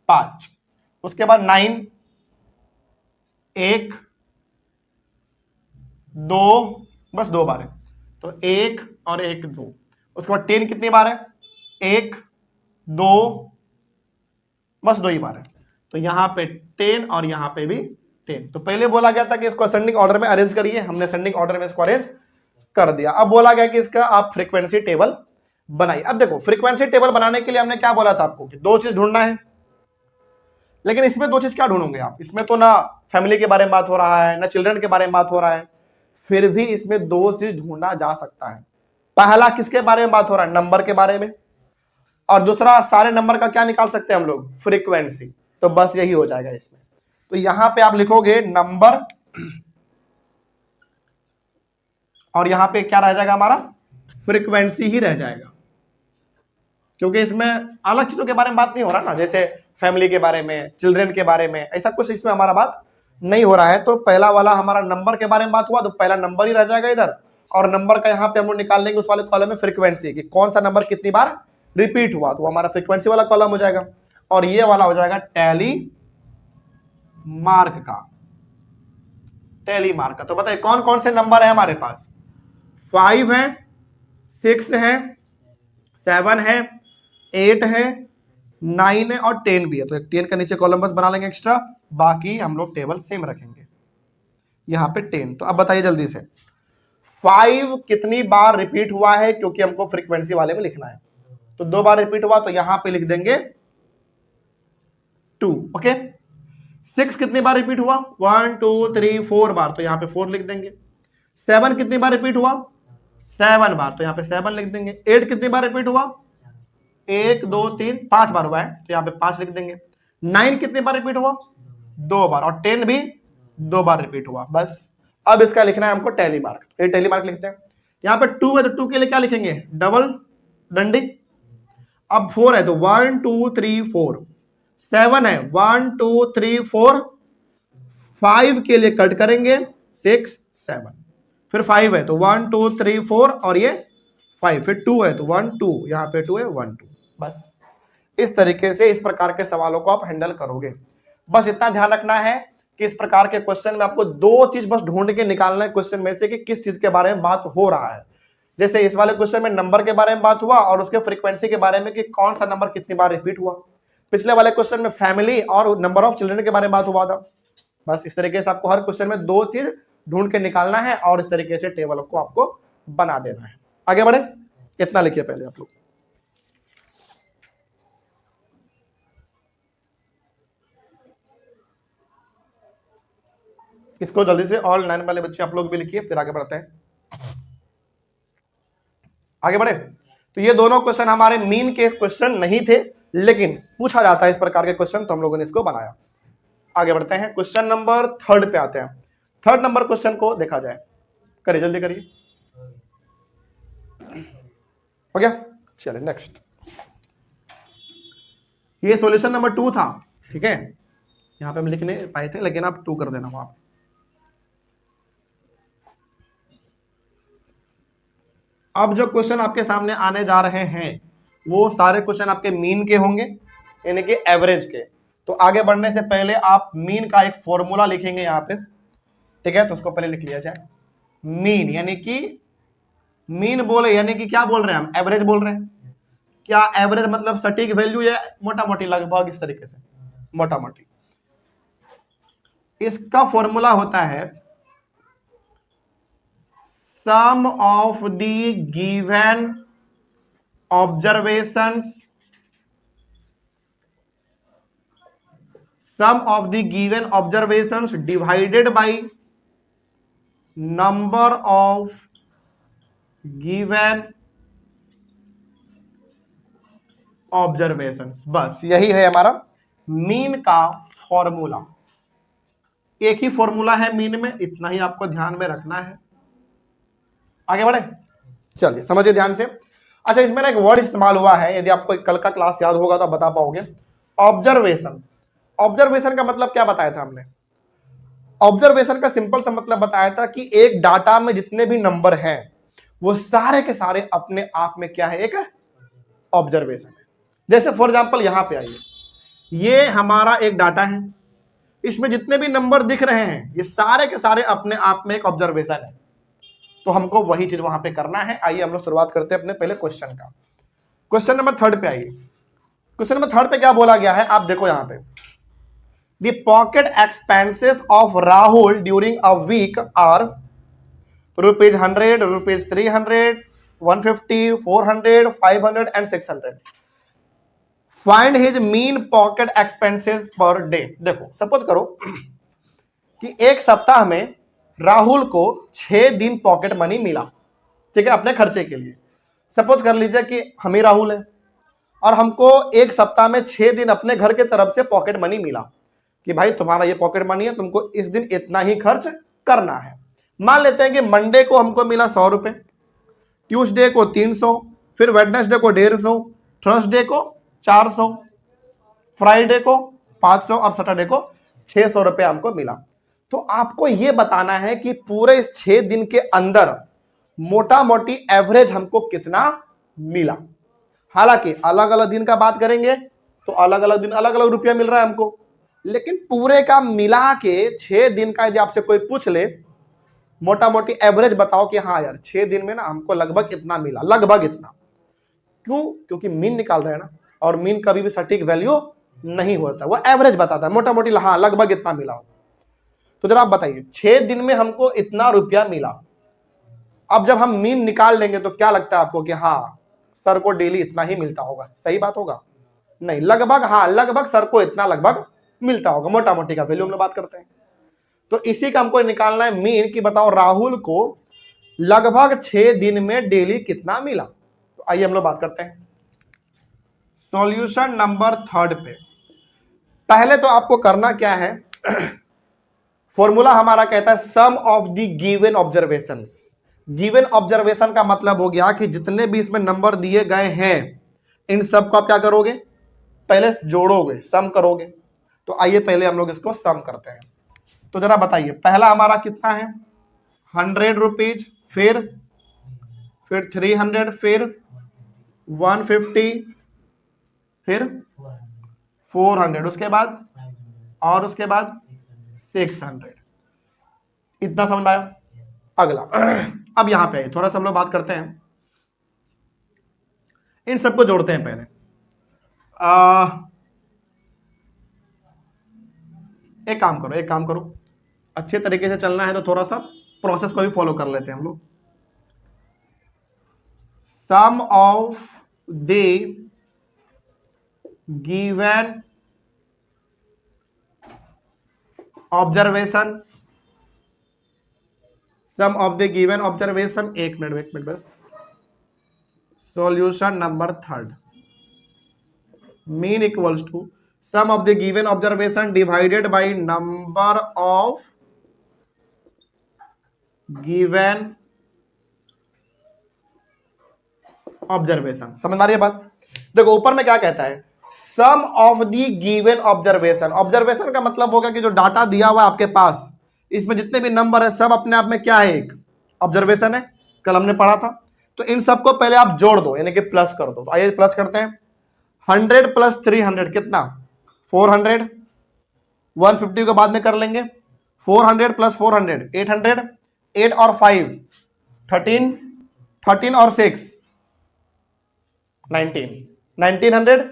5। उसके बाद 9 1 2, बस 2 बार है। तो 1 और 1 2। उसके बाद 10 कितनी बार है, 1 2, बस 2 ही बार है। तो यहां पे 10 और यहां पे भी 10। तो पहले बोला गया था कि इसको असेंडिंग ऑर्डर में अरेंज करिए, हमने असेंडिंग ऑर्डर में इसको अरेंज कर दिया। अब बोला गया कि इसका आप फ्रीक्वेंसी टेबल बनाइए। अब देखो फ्रीक्वेंसी टेबल बनाने के लिए हमने क्या बोला था आपको कि 2 चीज ढूंढना है, लेकिन इसमें 2 चीज क्या ढूंढोगे आप, इसमें तो ना फैमिली के बारे में बात हो रहा है, ना चिल्ड्रन के बारे में बात हो रहा है, फिर भी इसमें 2 चीज ढूंढा जा सकता है। पहला किसके बारे में बात हो रहा है, नंबर के बारे में, और दूसरा सारे नंबर का क्या निकाल सकते हैं हम लोग, फ्रीक्वेंसी। तो बस यही हो जाएगा इसमें। तो यहां पे आप लिखोगे नंबर, और यहां पे क्या रह जाएगा हमारा, फ्रीक्वेंसी ही रह जाएगा, क्योंकि इसमें अलग चीजों के बारे में बात नहीं हो रहा ना, जैसे फैमिली के बारे में, चिल्ड्रन के बारे में, ऐसा कुछ इसमें हमारा बात नहीं हो रहा है। तो पहला वाला हमारा नंबर के बारे में बात हुआ, तो पहला नंबर ही रह जाएगा इधर, और नंबर का यहाँ पे हम लोग निकाल लेंगे उस वाले कॉलम में फ्रीक्वेंसी कि कौन सा नंबर कितनी बार रिपीट हुआ, तो हमारा फ्रीक्वेंसी वाला कॉलम हो जाएगा। और ये वाला हो जाएगा टैली मार्क का, टैली मार्क का। तो बताइए कौन कौन से नंबर है हमारे पास, 5 है, 6 है, 7 है, 8 है, 9 है और 10 भी है। तो 10 का नीचे कॉलम बस बना लेंगे एक्स्ट्रा, बाकी हम लोग टेबल सेम रखेंगे। यहाँ पे 10। तो अब बताइए जल्दी से 5 कितनी बार रिपीट हुआ है, क्योंकि हमको फ्रीक्वेंसी वाले में लिखना है। तो 2 बार रिपीट हुआ, तो यहां पे लिख देंगे 2। ओके। 6 कितनी बार रिपीट हुआ, 1 2 3 4 बार, तो यहां पे 4 लिख देंगे। 7 कितनी बार रिपीट हुआ, 7 बार, तो यहां पे 7 लिख देंगे। 8 कितनी बार रिपीट हुआ, 1 2 3 5 बार हुआ है, तो यहां पे 5 लिख देंगे। 9 कितनी बार रिपीट हुआ, 2 बार, और 10 भी 2 बार रिपीट हुआ, बस। अब इसका लिखना है हमको टैली मार्क, ये टैली मार्क लिखते हैं। यहाँ पे 2 है तो 2 के लिए क्या लिखेंगे, डबल डंडी। अब 4 है तो 1 2 3 4, 7 है 1 2 3 4, 5 के लिए कट करेंगे 6 7, फिर 5 है तो 1 2 3 4 और ये 5, फिर 2 है तो 1 2, यहाँ पे 2 है 1 2, बस। इस तरीके से इस प्रकार के सवालों को आप हैंडल करोगे। बस इतना ध्यान रखना है कि इस प्रकार के क्वेश्चन में आपको 2 चीज बस ढूंढ के निकालना है क्वेश्चन में से कि किस चीज के बारे में बात हो रहा है। जैसे इस वाले क्वेश्चन में नंबर के बारे में बात हुआ और उसके फ्रीक्वेंसी के बारे में कि कौन सा नंबर कितनी बार रिपीट हुआ। पिछले वाले क्वेश्चन में फैमिली और नंबर ऑफ चिल्ड्रन के बारे में बात हुआ था। बस इस तरीके से आपको हर क्वेश्चन में 2 चीज ढूंढ के निकालना है और इस तरीके से टेबल को आपको बना देना है। आगे बढ़े, इतना लिखिए पहले आप लोग। इसको जल्दी से ऑल 9 वाले बच्चे आप लोग भी लिखिए, फिर आगे बढ़ते हैं। आगे बढ़े, तो ये दोनों क्वेश्चन हमारे मीन के क्वेश्चन नहीं थे, लेकिन पूछा जाता है इस प्रकार के क्वेश्चन, तो हम लोगों ने इसको बनाया। आगे बढ़ते हैं, क्वेश्चन नंबर 3 पे आते हैं। 3rd नंबर क्वेश्चन को देखा जाए, करिए जल्दी करिए। हो गया, चलिए नेक्स्ट। ये सॉल्यूशन नंबर 2 था, ठीक है। यहां पे हम लिख नहीं पाए थे, लेकिन आप 2 कर देना वहां। अब जो क्वेश्चन आपके सामने आने जा रहे हैं वो सारे क्वेश्चन आपके मीन के होंगे, यानी कि एवरेज के। तो आगे बढ़ने से पहले आप मीन का एक फॉर्मूला लिखेंगे यहाँ पे, ठीक है। तो उसको पहले लिख लिया जाए। मीन यानी कि मीन बोले यानी कि क्या बोल रहे हैं हम, एवरेज बोल रहे हैं। क्या एवरेज मतलब सटीक वैल्यू या मोटा मोटी लगभग, इस तरीके से मोटा मोटी। इसका फॉर्मूला होता है sum of the given observations, sum of the given observations divided by number of given observations। बस यही है हमारा मीन का फॉर्मूला। एक ही फॉर्मूला है मीन में, इतना ही आपको ध्यान में रखना है। आगे बढ़े, चलिए समझिए ध्यान से। अच्छा, इसमें ना एक वर्ड इस्तेमाल हुआ है, यदि आपको कल का क्लास याद होगा तो आप बता पाओगे। ऑब्जर्वेशन। ऑब्जर्वेशन का मतलब क्या बताया था हमने? ऑब्जर्वेशन का सिंपल सा मतलब बताया था कि एक डाटा में जितने भी नंबर हैं वो सारे के सारे अपने आप में क्या है, एक ऑब्जर्वेशन है। जैसे फॉर एग्जांपल यहां पे आइए, ये हमारा एक डाटा है, इसमें जितने भी नंबर दिख रहे हैं ये सारे के सारे अपने आप में एक ऑब्जर्वेशन है। तो हमको वही चीज वहां पे करना है। आइए हम लोग शुरुआत करते हैं अपने पहले क्वेश्चन का। क्वेश्चन नंबर 3 पे आइए। क्वेश्चन नंबर 3 पे क्या बोला गया है, आप देखो यहां पे। The pocket expenses of Rahul during a week are ₹100, ₹300, 150, 400, 500 and 600. Find his mean pocket expenses per day। देखो सपोज करो कि एक सप्ताह में राहुल को 6 दिन पॉकेट मनी मिला, ठीक है, अपने खर्चे के लिए। सपोज कर लीजिए कि हम ही राहुल है और हमको एक सप्ताह में 6 दिन अपने घर के तरफ से पॉकेट मनी मिला कि भाई तुम्हारा ये पॉकेट मनी है, तुमको इस दिन इतना ही खर्च करना है। मान लेते हैं कि मंडे को हमको मिला 100 रुपए, ट्यूसडे को 300, फिर वेडनेसडे को 150, थर्सडे को 400, फ्राइडे को 500 और सैटरडे को 600 रुपए हमको मिला। तो आपको यह बताना है कि पूरे इस 6 दिन के अंदर मोटा मोटी एवरेज हमको कितना मिला। हालांकि अलग अलग दिन का बात करेंगे तो अलग अलग दिन अलग अलग रुपया मिल रहा है हमको, लेकिन पूरे का मिला के 6 दिन का यदि आपसे कोई पूछ ले मोटा मोटी एवरेज बताओ कि हाँ यार 6 दिन में ना हमको लगभग इतना मिला, लगभग इतना। क्यों? क्योंकि मीन निकाल रहे हैं ना, और मीन कभी भी सटीक वैल्यू नहीं होता, वो एवरेज बताता है, मोटा मोटी हाँ लगभग इतना मिला। तो जरा आप बताइए 6 दिन में हमको इतना रुपया मिला। अब जब हम मीन निकाल लेंगे तो क्या लगता है आपको कि हाँ सर को डेली इतना ही मिलता होगा? सही बात होगा? नहीं, लगभग, हाँ लगभग सर को इतना लगभग मिलता होगा, मोटा मोटी का वैल्यू हम लोग बात करते हैं। तो इसी का हमको निकालना है मीन कि बताओ राहुल को लगभग 6 दिन में डेली कितना मिला। तो आइए हम लोग बात करते हैं सॉल्यूशन नंबर 3 पे। पहले तो आपको करना क्या है, फॉर्मूला हमारा कहता है sum of the given observations. Given observation का मतलब हो गया कि जितने भी इसमें नंबर दिए गए हैं इन सब को आप क्या करोगे, पहले जोड़ोगे, सम करोगे। तो आइए पहले हम लोग इसको सम करते हैं। तो जरा बताइए, पहला हमारा कितना है 100 रुपीज, फिर 300, फिर 150, फिर 400, उसके बाद और उसके बाद 600। इतना समझ में आया? अगला अब यहां पे थोड़ा सा हम लोग बात करते हैं, इन सबको जोड़ते हैं पहले। एक काम करो, अच्छे तरीके से चलना है तो थोड़ा सा प्रोसेस को भी फॉलो कर लेते हैं हम लोग। Sum of the given observation, sum of the given observation, एक मिनट बस। Solution number 3, mean equals to sum of the given observation divided by number of given observation. समझ आ रही है बात? देखो ऊपर में क्या कहता है, sum of the given observation. Observation का मतलब होगा कि जो डाटा दिया हुआ है आपके पास, इसमें जितने भी नंबर है सब अपने आप में क्या है, एक ऑब्जर्वेशन है, कल हमने पढ़ा था। तो इन सबको पहले आप जोड़ दो, यानी कि प्लस कर दो। तो आइए प्लस करते हैं। 100 प्लस 300 कितना, 400। 150 को बाद में कर लेंगे। 400 प्लस 400 800, 8 और 5 13, 13 और 6 19, 1900,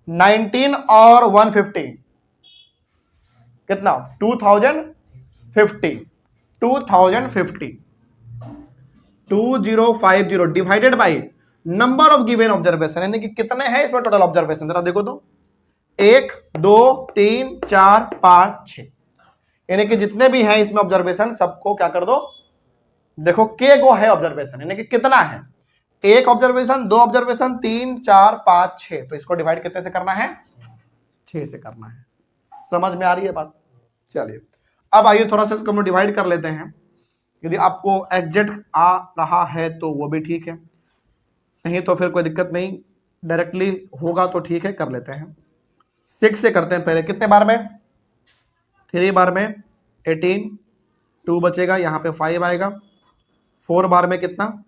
19 और 150 कितना, 2050, 2050, 2050 divided by number of given observation, यानी कि कितने हैं इसमें टोटल ऑब्जर्वेशन, जरा देखो तो 1 2 3 4 5 6, यानी कि जितने भी हैं इसमें ऑब्जर्वेशन सबको क्या कर दो, देखो के गो है ऑब्जर्वेशन, यानी कि कितना है, 1 ऑब्जर्वेशन, 2 ऑब्जर्वेशन, 3 4 5 6। तो इसको डिवाइड कितने से करना है, 6 से करना है। समझ में आ रही है बात? चलिए अब आइए थोड़ा सा इसको हम डिवाइड कर लेते हैं। यदि आपको एग्जैक्ट आ रहा है तो वो भी ठीक है, नहीं तो फिर कोई दिक्कत नहीं, डायरेक्टली होगा तो ठीक है, कर लेते हैं। 6 से करते हैं पहले, कितने बार में, 3 बार में 18, 2 बचेगा, यहाँ पे 5 आएगा, 4 बार में कितना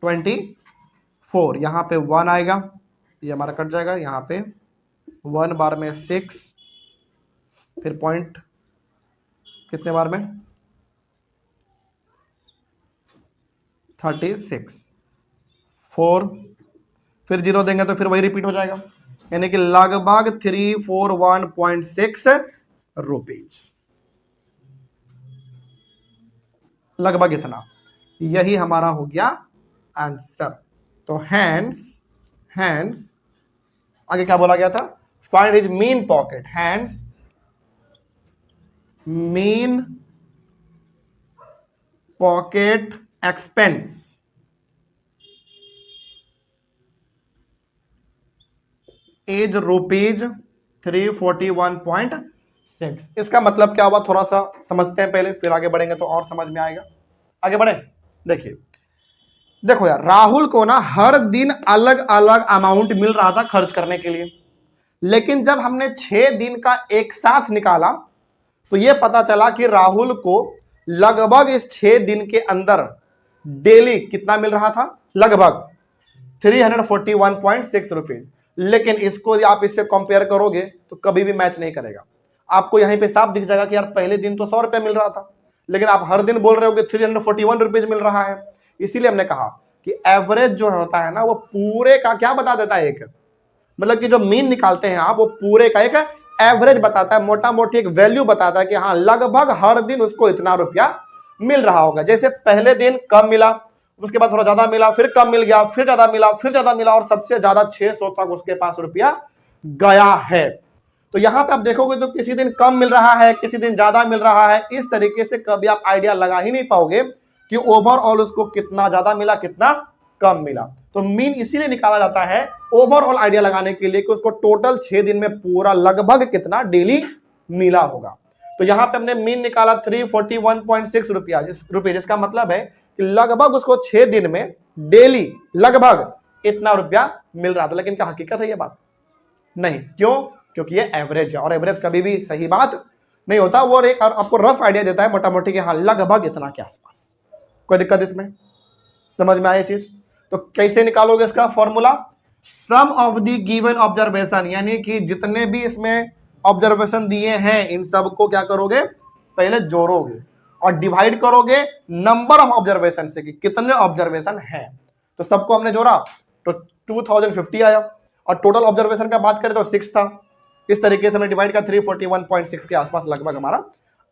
24, यहाँ पे 1 आएगा, ये हमारा कट जाएगा, यहाँ पे 1 बार में 6, फिर पॉइंट कितने बार में 36, 4, फिर 0 देंगे तो फिर वही रिपीट हो जाएगा, यानी कि लगभग 341.6 रुपीज, लगभग इतना, यही हमारा हो गया आंसर। तो हैंस आगे क्या बोला गया था, find his mean pocket, hence mean pocket expense is rupees 341.6। इसका मतलब क्या हुआ, थोड़ा सा समझते हैं पहले, फिर आगे बढ़ेंगे तो और समझ में आएगा। आगे बढ़े, देखिए देखो यार, राहुल को ना हर दिन अलग अलग अमाउंट मिल रहा था खर्च करने के लिए, लेकिन जब हमने 6 दिन का एक साथ निकाला तो यह पता चला कि राहुल को लगभग इस 6 दिन के अंदर डेली कितना मिल रहा था, लगभग 341.6 रुपीज। लेकिन इसको आप इससे कंपेयर करोगे तो कभी भी मैच नहीं करेगा। आपको यहीं पे साफ दिख जाएगा कि यार पहले दिन तो 100 रुपये मिल रहा था, लेकिन आप हर दिन बोल रहे हो कि 341 रुपीज मिल रहा है। इसीलिए हमने कहा कि एवरेज जो होता है ना वो पूरे का क्या बता देता है, एक मतलब कि जो मीन निकालते हैं आप, वो पूरे का एक एवरेज बताता है, मोटा मोटी एक वैल्यू बताता है कि हाँ लगभग हर दिन उसको इतना रुपया मिल रहा होगा। जैसे पहले दिन कम मिला, उसके बाद थोड़ा ज्यादा मिला, फिर कम मिल गया, फिर ज्यादा मिला, फिर ज्यादा मिला, और सबसे ज्यादा 600 तक उसके पास रुपया गया है। तो यहां पे आप देखोगे तो किसी दिन कम मिल रहा है, किसी दिन ज्यादा मिल रहा है, इस तरीके से कभी आप आइडिया लगा ही नहीं पाओगे कि ओवरऑल उसको कितना ज्यादा मिला कितना कम मिला। तो मीन इसीलिए निकाला जाता है ओवरऑल आइडिया लगाने के लिए कि उसको टोटल 6 दिन में पूरा लगभग कितना डेली मिला होगा। तो तो यहां पे हमने मीन निकाला 341.6 रुपया, जिसका मतलब है कि लगभग उसको 6 दिन में डेली लगभग इतना रुपया मिल रहा था। लेकिन क्या हकीकत है ये बात? नहीं। क्यों? क्योंकि ये एवरेज है, और एवरेज कभी भी सही बात नहीं होता। वो एक आपको रफ आइडिया देता है मोटा मोटी कि हाँ लगभग इतना के आसपास। कोई दिक्कत इसमें? समझ में आए चीज? तो कैसे निकालोगे इसका formula? Sum of the given observation, यानी कि जितने भी इसमें ऑब्जर्वेशन दिए हैं इन सबको क्या करोगे? पहले जोड़ोगे और डिवाइड करोगे नंबर ऑफ ऑब्जर्वेशन से कि कितने ऑब्जर्वेशन हैं। तो सबको हमने जोड़ा तो 2050 आया, और टोटल ऑब्जर्वेशन का बात करें तो 6 था। इस तरीके से हमने डिवाइड किया 341.6 के आसपास लगभग हमारा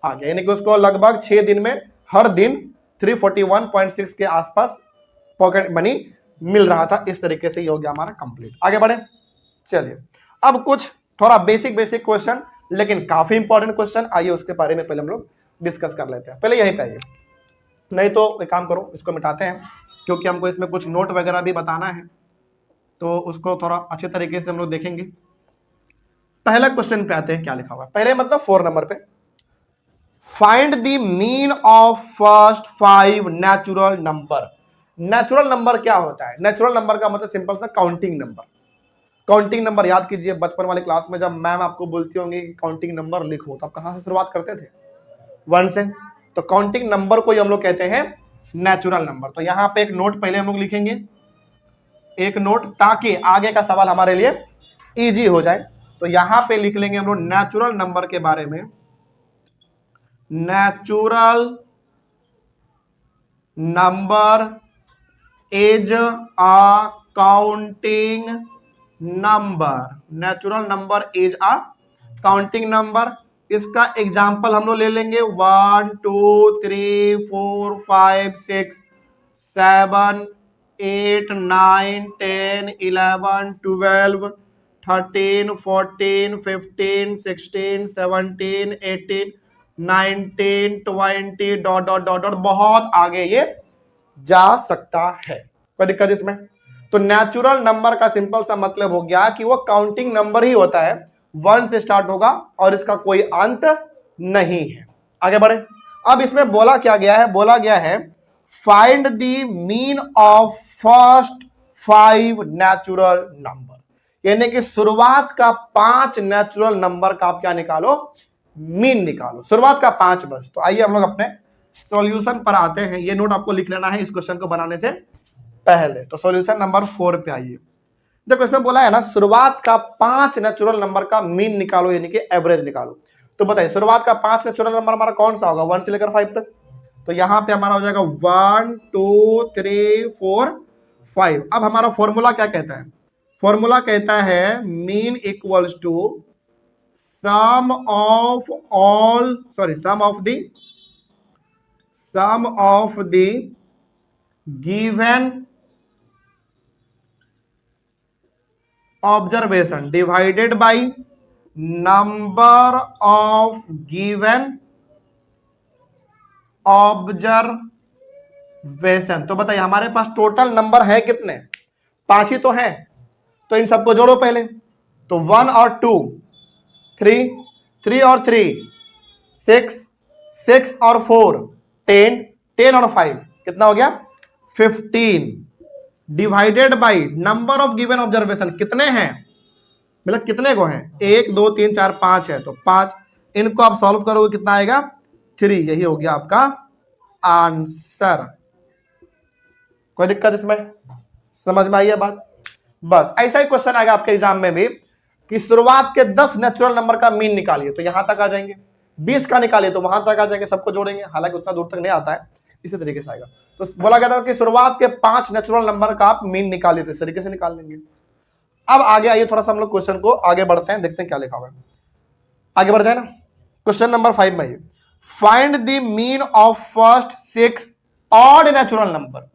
आ गया, यानी कि उसको लगभग 6 दिन में हर दिन 341.6 के आसपास पॉकेट मनी मिल रहा था। इस तरीके से ये हो गया हमारा कंप्लीट। आगे बढ़े, चलिए अब कुछ थोड़ा बेसिक क्वेश्चन, लेकिन काफी इंपॉर्टेंट क्वेश्चन। आइए उसके बारे में पहले हम लोग डिस्कस कर लेते हैं। पहले यहीं पे आइए, नहीं तो एक काम करो इसको मिटाते हैं, क्योंकि हमको इसमें कुछ नोट वगैरह भी बताना है, तो उसको थोड़ा अच्छे तरीके से हम लोग देखेंगे। पहला क्वेश्चन पे आते हैं, क्या लिखा हुआ है पहले, मतलब 4 नंबर पे, find the mean of first 5 natural number. Natural number क्या होता है? नेचुरल नंबर का मतलब सिंपल सा काउंटिंग नंबर। काउंटिंग नंबर याद कीजिए, बचपन वाले क्लास में जब मैम आपको बोलती होंगी कि काउंटिंग नंबर लिखो, तो आप कहां से शुरुआत करते थे? 1 से। तो काउंटिंग नंबर को हम लोग कहते हैं नेचुरल नंबर। तो यहां पे एक नोट पहले हम लोग लिखेंगे, एक नोट, ताकि आगे का सवाल हमारे लिए इजी हो जाए। तो यहां पे लिख लेंगे हम लोग नेचुरल नंबर के बारे में। Natural number is a counting number. Natural number is a counting number. इसका एग्जाम्पल हम लोग ले लेंगे 1 2 3 4 5 6 7 8 9 10 11 12 13 14 15 16 17 18 19 20 डॉट डॉट डॉट डॉट, बहुत आगे ये जा सकता है। कोई दिक्कत इसमें? तो नेचुरल नंबर का सिंपल सा मतलब हो गया कि वो काउंटिंग नंबर ही होता है, 1 से स्टार्ट होगा और इसका कोई अंत नहीं है। आगे बढ़े। अब इसमें बोला क्या गया है? बोला गया है find the mean of first 5 natural number, यानी कि शुरुआत का 5 नेचुरल नंबर का आप क्या निकालो? मीन निकालो। शुरुआत का 5 बस। तो आइए हम लोग अपने सॉल्यूशन पर आते हैं। ये नोट आपको लिख लेना है इस क्वेश्चन को बनाने से पहले। तो सॉल्यूशन नंबर 4 पे आइए। देखो इसमें बोला है ना शुरुआत का 5 नेचुरल नंबर का मीन निकालो, यानी कि एवरेज निकालो। तो बताइए शुरुआत का 5 नेचुरल नंबर हमारा कौन सा होगा? 1 से लेकर 5 तक। तो यहां पे हमारा हो जाएगा 1 2 3 4 5। अब हमारा फॉर्मूला क्या कहता है? फॉर्मूला कहता है mean equals to sum of the given observation divided by number of given observation. तो बताइए हमारे पास टोटल नंबर है कितने? 5 ही तो हैं। तो इन सबको जोड़ो पहले। तो 1 और 2 3, 3 और 3 6, 6 और 4 10, 10 और 5 कितना हो गया? 15 divided by number of given observation. कितने हैं मतलब कितने को हैं? 1 2 3 4 5 है, तो 5। इनको आप सॉल्व करोगे कितना आएगा? 3। यही हो गया आपका आंसर। कोई दिक्कत इसमें? समझ में आई है बात? बस ऐसा ही क्वेश्चन आएगा आपके एग्जाम में भी कि शुरुआत के 10 नेचुरल नंबर का मीन निकालिए, तो यहां तक आ जाएंगे। 20 का निकालिए तो वहां तक आ जाएंगे, सबको जोड़ेंगे। हालांकि उतना दूर तक नहीं आता है, इसी तरीके से आएगा। तो बोला गया था कि शुरुआत के 5 नेचुरल नंबर का आप मीन निकालिए, तो इस तरीके से निकाल लेंगे। अब आगे आइए, थोड़ा सा हम लोग क्वेश्चन को आगे बढ़ते हैं, देखते हैं क्या लिखा हुआ है। आगे बढ़ जाए ना, क्वेश्चन नंबर 5 में find the mean of first 6 odd natural number.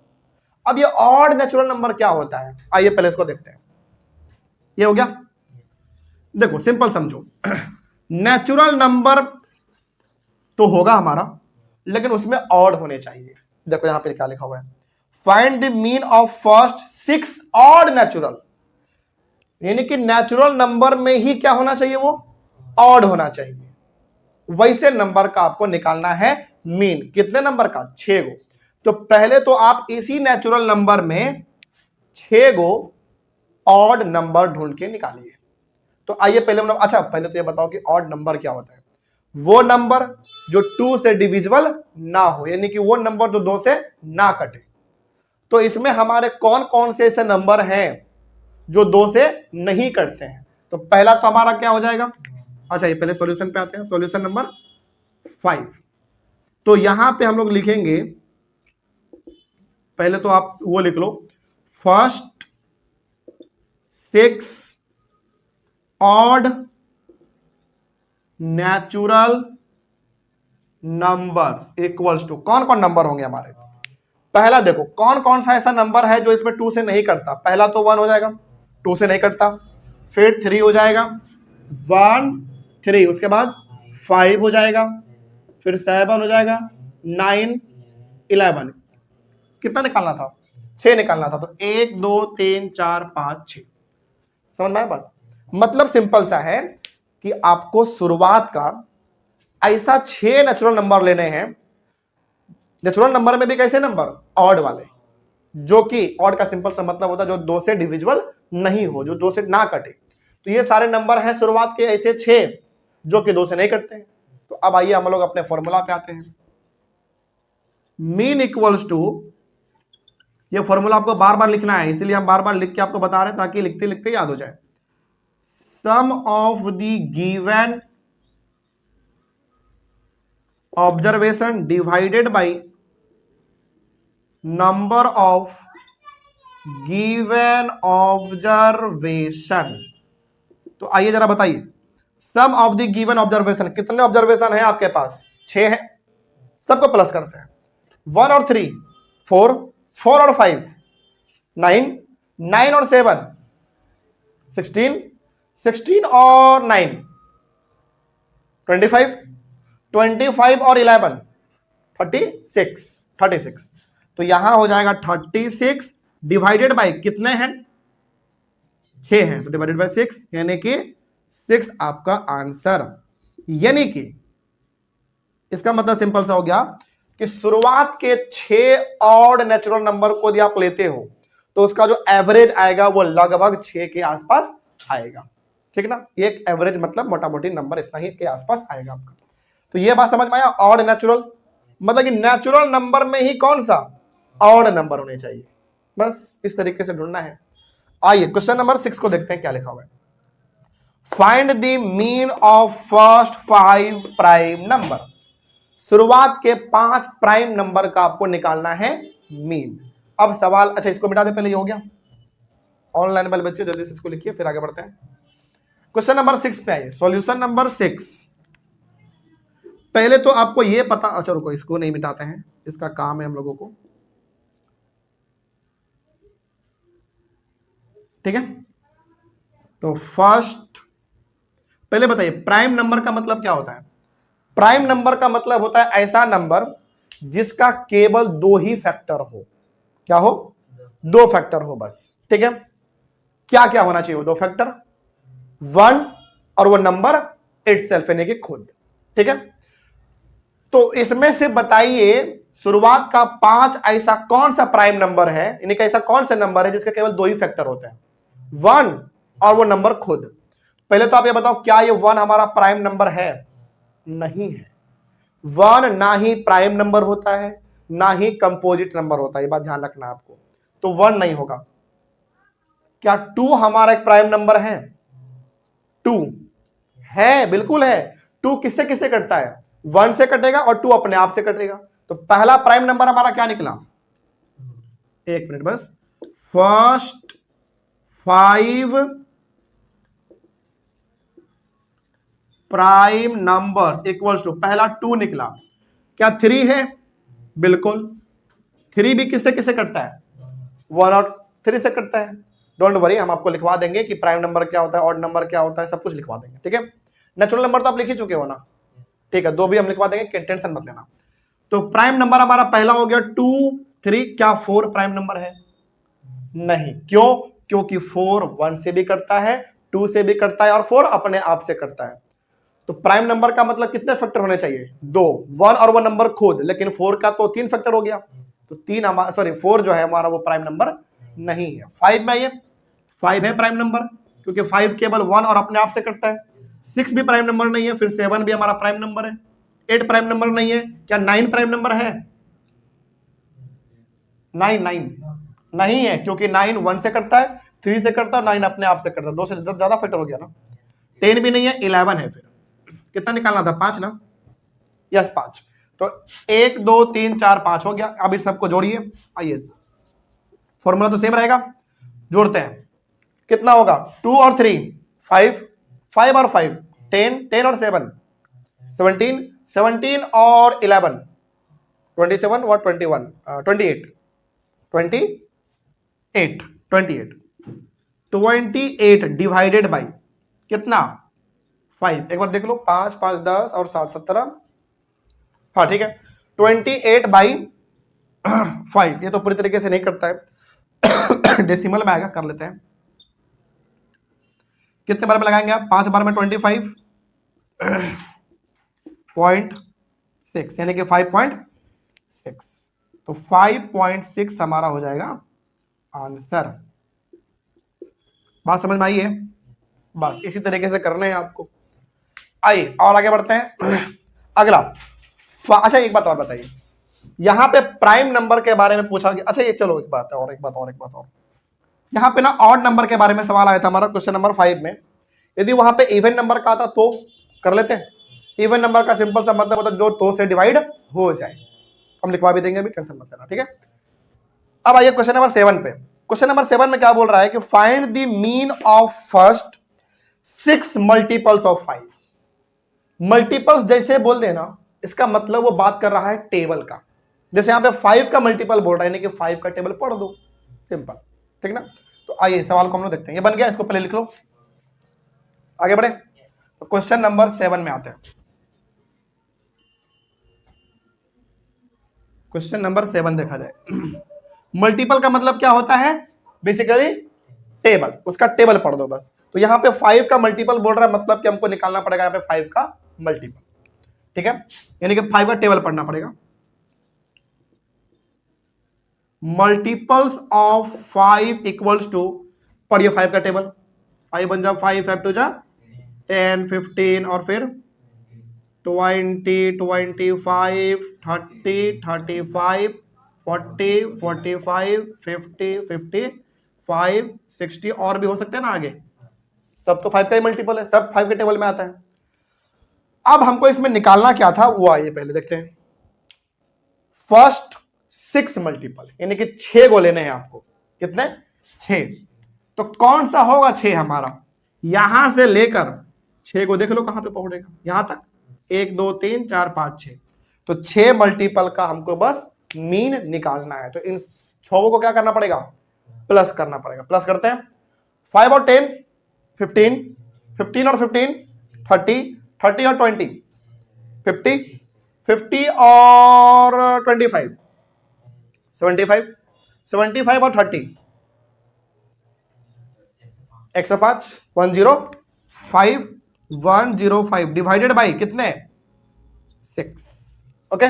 अब ये ऑड नेचुरल नंबर क्या होता है? आइए पहले इसको देखते हैं। ये हो गया। देखो सिंपल समझो, नेचुरल नंबर तो होगा हमारा, लेकिन उसमें ऑड होने चाहिए। देखो यहां पे क्या लिखा हुआ है, find the mean of first 6 odd natural, यानी कि नेचुरल नंबर में ही क्या होना चाहिए? वो ऑड होना चाहिए। वैसे नंबर का आपको निकालना है मीन। कितने नंबर का? 6 गो। तो पहले तो आप इसी नेचुरल नंबर में 6 गो ऑड नंबर ढूंढ के निकालिए। तो आइए पहले अच्छा पहले तो ये बताओ कि ऑड नंबर क्या होता है। वो नंबर जो 2 से डिविजिबल ना हो, यानी कि वो नंबर जो 2 से ना कटे। तो इसमें हमारे कौन कौन से ऐसे नंबर हैं जो 2 से नहीं कटते हैं? तो पहला तो हमारा क्या हो जाएगा? अच्छा ये पहले सॉल्यूशन पे आते हैं। Solution number 5। तो यहां पे हम लोग लिखेंगे, पहले तो आप वो लिख लो, first 6 odd natural numbers equals to, कौन कौन नंबर होंगे हमारे? पहला देखो कौन कौन सा ऐसा नंबर है जो इसमें 2 से नहीं कटता। पहला तो 1 हो जाएगा, 2 से नहीं कटता। फिर 3 हो जाएगा, 1 3। उसके बाद 5 हो जाएगा, फिर 7 हो जाएगा, 9 11। कितना निकालना था? 6 निकालना था। तो 1 2 3 4 5 6। समझ में आया बात? मतलब सिंपल सा है कि आपको शुरुआत का ऐसा 6 नेचुरल नंबर लेने हैं। नेचुरल नंबर में भी कैसे नंबर? ऑड वाले, जो कि ऑड का सिंपल सा मतलब होता है जो 2 से डिविजिबल नहीं हो, जो 2 से ना कटे। तो ये सारे नंबर हैं शुरुआत के ऐसे 6 जो कि 2 से नहीं कटते हैं। तो अब आइए हम लोग अपने फॉर्मूला पे आते हैं। मीन इक्वल्स टू, ये फॉर्मूला आपको बार बार लिखना है, इसलिए हम बार बार लिख के आपको बता रहे हैं ताकि लिखते लिखते याद हो जाए। Sum of the given observation divided by number of given observation. तो आइए जरा बताइए, sum of the given observation, कितने ऑब्जर्वेशन है आपके पास? 6 है। सबको प्लस करते हैं। 1 और 3 4, 4 और 5 9, 9 और 7 16, 16 और 9 25, 25 और 11 36। तो यहां हो जाएगा 36 डिवाइडेड बाय कितने हैं? 6 हैं, तो डिवाइडेड बाय 6, यानी कि 6 आपका आंसर। यानी कि इसका मतलब सिंपल सा हो गया कि शुरुआत के 6 ऑड नेचुरल नंबर को यदि आप लेते हो तो उसका जो एवरेज आएगा वो लगभग 6 के आसपास आएगा। ठीक ना? एक एवरेज मतलब मोटा मोटी नंबर इतना ही के आसपास आएगा आपका। तो ये बात समझ में आया? ऑड नेचुरल मतलब कि नेचुरल नंबर में ही कौन सा? ऑड नंबर होने चाहिए। बस इस तरीके से ढूंढना है। आइए क्वेश्चन नंबर 6 को देखते हैं क्या लिखा हुआ है। Find the mean of first 5 prime number. शुरुआत के 5 प्राइम नंबर का आपको निकालना है मीन। अब सवाल, अच्छा इसको मिटा दे पहले, ये हो गया। ऑनलाइन वाले बच्चे जल्दी से इसको लिखिए, फिर आगे बढ़ते हैं। क्वेश्चन नंबर 6 पे आइए। Solution number 6। पहले तो आपको ये पता, अच्छा रुको इसको नहीं मिटाते हैं, इसका काम है हम लोगों को। ठीक है, तो फर्स्ट पहले बताइए प्राइम नंबर का मतलब क्या होता है? प्राइम नंबर का मतलब होता है ऐसा नंबर जिसका केवल 2 ही फैक्टर हो। क्या हो? 2 फैक्टर हो बस। ठीक है, क्या क्या होना चाहिए वो 2 फैक्टर? 1 और वो नंबर इटसेल्फ यानी कि खुद। ठीक है, तो इसमें से बताइए शुरुआत का 5 ऐसा कौन सा प्राइम नंबर है, यानी कि ऐसा कौन सा नंबर है जिसका केवल 2 ही फैक्टर होते हैं? 1 और वो नंबर खुद। पहले तो आप ये बताओ क्या ये 1 हमारा प्राइम नंबर है? नहीं है। 1 ना ही प्राइम नंबर होता है ना ही कंपोजिट नंबर होता है, ये बात ध्यान रखना आपको। तो 1 नहीं होगा। क्या 2 हमारा एक प्राइम नंबर है? 2 है, बिल्कुल है। 2 किससे किससे कटता है? 1 से कटेगा और 2 अपने आप से कटेगा। तो पहला प्राइम नंबर हमारा क्या निकला? एक मिनट बस। First 5 prime numbers equals to, पहला 2 निकला। क्या 3 है? बिल्कुल। 3 भी किससे किससे कटता है? 1 और 3 से कटता है। डोंट वरी, हम आपको लिखवा देंगे कि प्राइम नंबर क्या होता है, ऑड नंबर क्या होता है, सब कुछ लिखवा देंगे। ठीक है, नेचुरल नंबर तो आप लिख ही चुके हो ना? ठीक है, 2 भी हम लिखवा देंगे, टेंशन मत लेना। तो प्राइम नंबर हमारा पहला हो गया 2 3। क्या 4 प्राइम नंबर है? नहीं। क्यों? क्योंकि 4 1 से भी कटता है, 2 से भी कटता है और 4 अपने आप से कटता है। तो प्राइम नंबर का मतलब कितने फैक्टर होने चाहिए? 2। 1 और 1 नंबर खुद, लेकिन 4 का तो 3 फैक्टर हो गया, तो 4 जो है हमारा वो प्राइम नंबर नहीं है। 5 में ये 5 है प्राइम नंबर, क्योंकि 5 केवल 1 और अपने आप से कटता है। 6 भी प्राइम नंबर नहीं है, फिर 7 भी हमारा प्राइम नंबर है। 8 प्राइम नंबर नहीं है। क्या 9 प्राइम नंबर है? 9 नहीं है, क्योंकि 9 1 से कटता है, 3 से कटता है, 9 अपने आप से कटता है, 2 से ज्यादा फैक्टर हो गया ना। 10 भी नहीं है, 11 है। फिर कितना निकालना था? 5 ना? यस 5। तो 1 2 3 4 5 हो गया। अब इस सबको जोड़िए। आइए, फॉर्मूला तो सेम रहेगा, जोड़ते हैं। कितना होगा? 2 और 3 5, 5 और 5 10, 10 और 7 17, 17 और 11 27 और 21 28 28 28 28 डिवाइडेड बाई कितना? 5। एक बार देख लो, 5 5 10 और 7 17। हाँ ठीक है, 28 बाई 5। ये तो पूरी तरीके से नहीं करता है, डेसिमल में आएगा, कर लेते हैं। कितने बार में लगाएंगे आप? 5 बार में 25.6 यानी कि 5.6। तो 5.6 हमारा हो जाएगा आंसर। बात समझ में आई है? बस इसी तरीके से करना है आपको। आइए और आगे बढ़ते हैं। अगला अच्छा एक बात और बताइए, यहां पे प्राइम नंबर के बारे में पूछा गया। अच्छा ये चलो एक बात और यहां पे ना ऑड नंबर के बारे में सवाल आया था हमारा क्वेश्चन नंबर 5 में। यदि वहां पे इवन नंबर का आता तो कर लेते हैं। इवन नंबर का सिंपल सा मतलब होता है जो 2 से डिवाइड हो जाए। हम लिखवा भी देंगे, अभी टेंशन मत लेना, ठीक है। अब आइए क्वेश्चन नंबर 7 पे। क्वेश्चन नंबर 7 में क्या बोल रहा है कि find the mean of first 6 multiples of 5। Multiples जैसे बोल देना, इसका मतलब वो बात कर रहा है टेबल का। जैसे यहां पे 5 का मल्टीपल बोल रहा है, यानी कि 5 का टेबल पढ़ दो, सिंपल, ठीक ना। तो आइए सवाल को हम लोग देखते हैं। ये बन गया, इसको पहले लिख लो, आगे बढ़े। तो क्वेश्चन नंबर 7 में आते हैं। क्वेश्चन नंबर 7 देखा जाए। मल्टीपल का मतलब क्या होता है? बेसिकली टेबल, उसका टेबल पढ़ दो बस। तो यहां पे 5 का मल्टीपल बोल रहा है, मतलब कि हमको निकालना पड़ेगा यहां पे 5 का मल्टीपल, ठीक है। यानी कि 5 का टेबल पढ़ना पड़ेगा। मल्टीपल्स ऑफ 5 इक्वल्स टू, पढ़िए 5 का टेबल। 5 बन जा 5, 5 टू जा 10 15 और फिर 20 25 30 35 40 45 50 55 60 और भी हो सकते हैं ना आगे। सब तो 5 का ही मल्टीपल है, सब 5 के टेबल में आता है। अब हमको इसमें निकालना क्या था वो आइए पहले देखते हैं। फर्स्ट 6 मल्टीपल यानी कि 6 को लेने हैं आपको। कितने? 6। तो कौन सा होगा 6 हमारा? यहां से लेकर 6 को देख लो कहां पे पहुंचेगा, यहां तक 1 2 3 4 5 6। तो 6 मल्टीपल का हमको बस मीन निकालना है। तो इन 6 को क्या करना पड़ेगा? प्लस करना पड़ेगा। प्लस करते हैं। 5 और 10 15, 15 और 15 30, 30 और 20 50, 50 और 25 75, 75 और 30 105, 105, 105 डिवाइडेड बाई कितने? 6। ओके,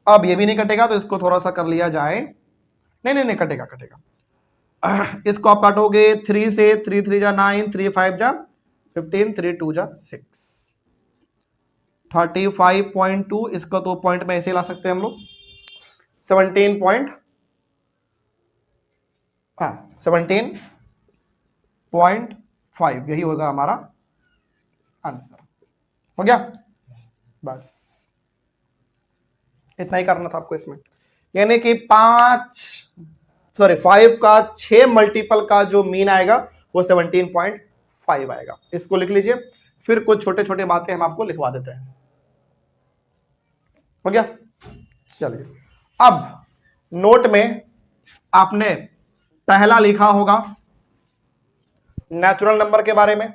अब ये भी नहीं कटेगा, तो इसको थोड़ा सा कर लिया जाए। नहीं कटेगा। इसको आप काटोगे 3 से, 3 3 जा 9, 3 5 जा 15, 3 2 जा 6, 35.2। इसका तो पॉइंट में ऐसे ला सकते हैं हम लोग। 17.5 यही होगा हमारा आंसर। हो गया, बस इतना ही करना था आपको इसमें। यानी कि 5 का 6 मल्टीपल का जो मीन आएगा वो 17.5 आएगा। इसको लिख लीजिए, फिर कुछ छोटे छोटे बातें हम आपको लिखवा देते हैं। हो गया, चलिए। अब नोट में आपने पहला लिखा होगा नेचुरल नंबर के बारे में।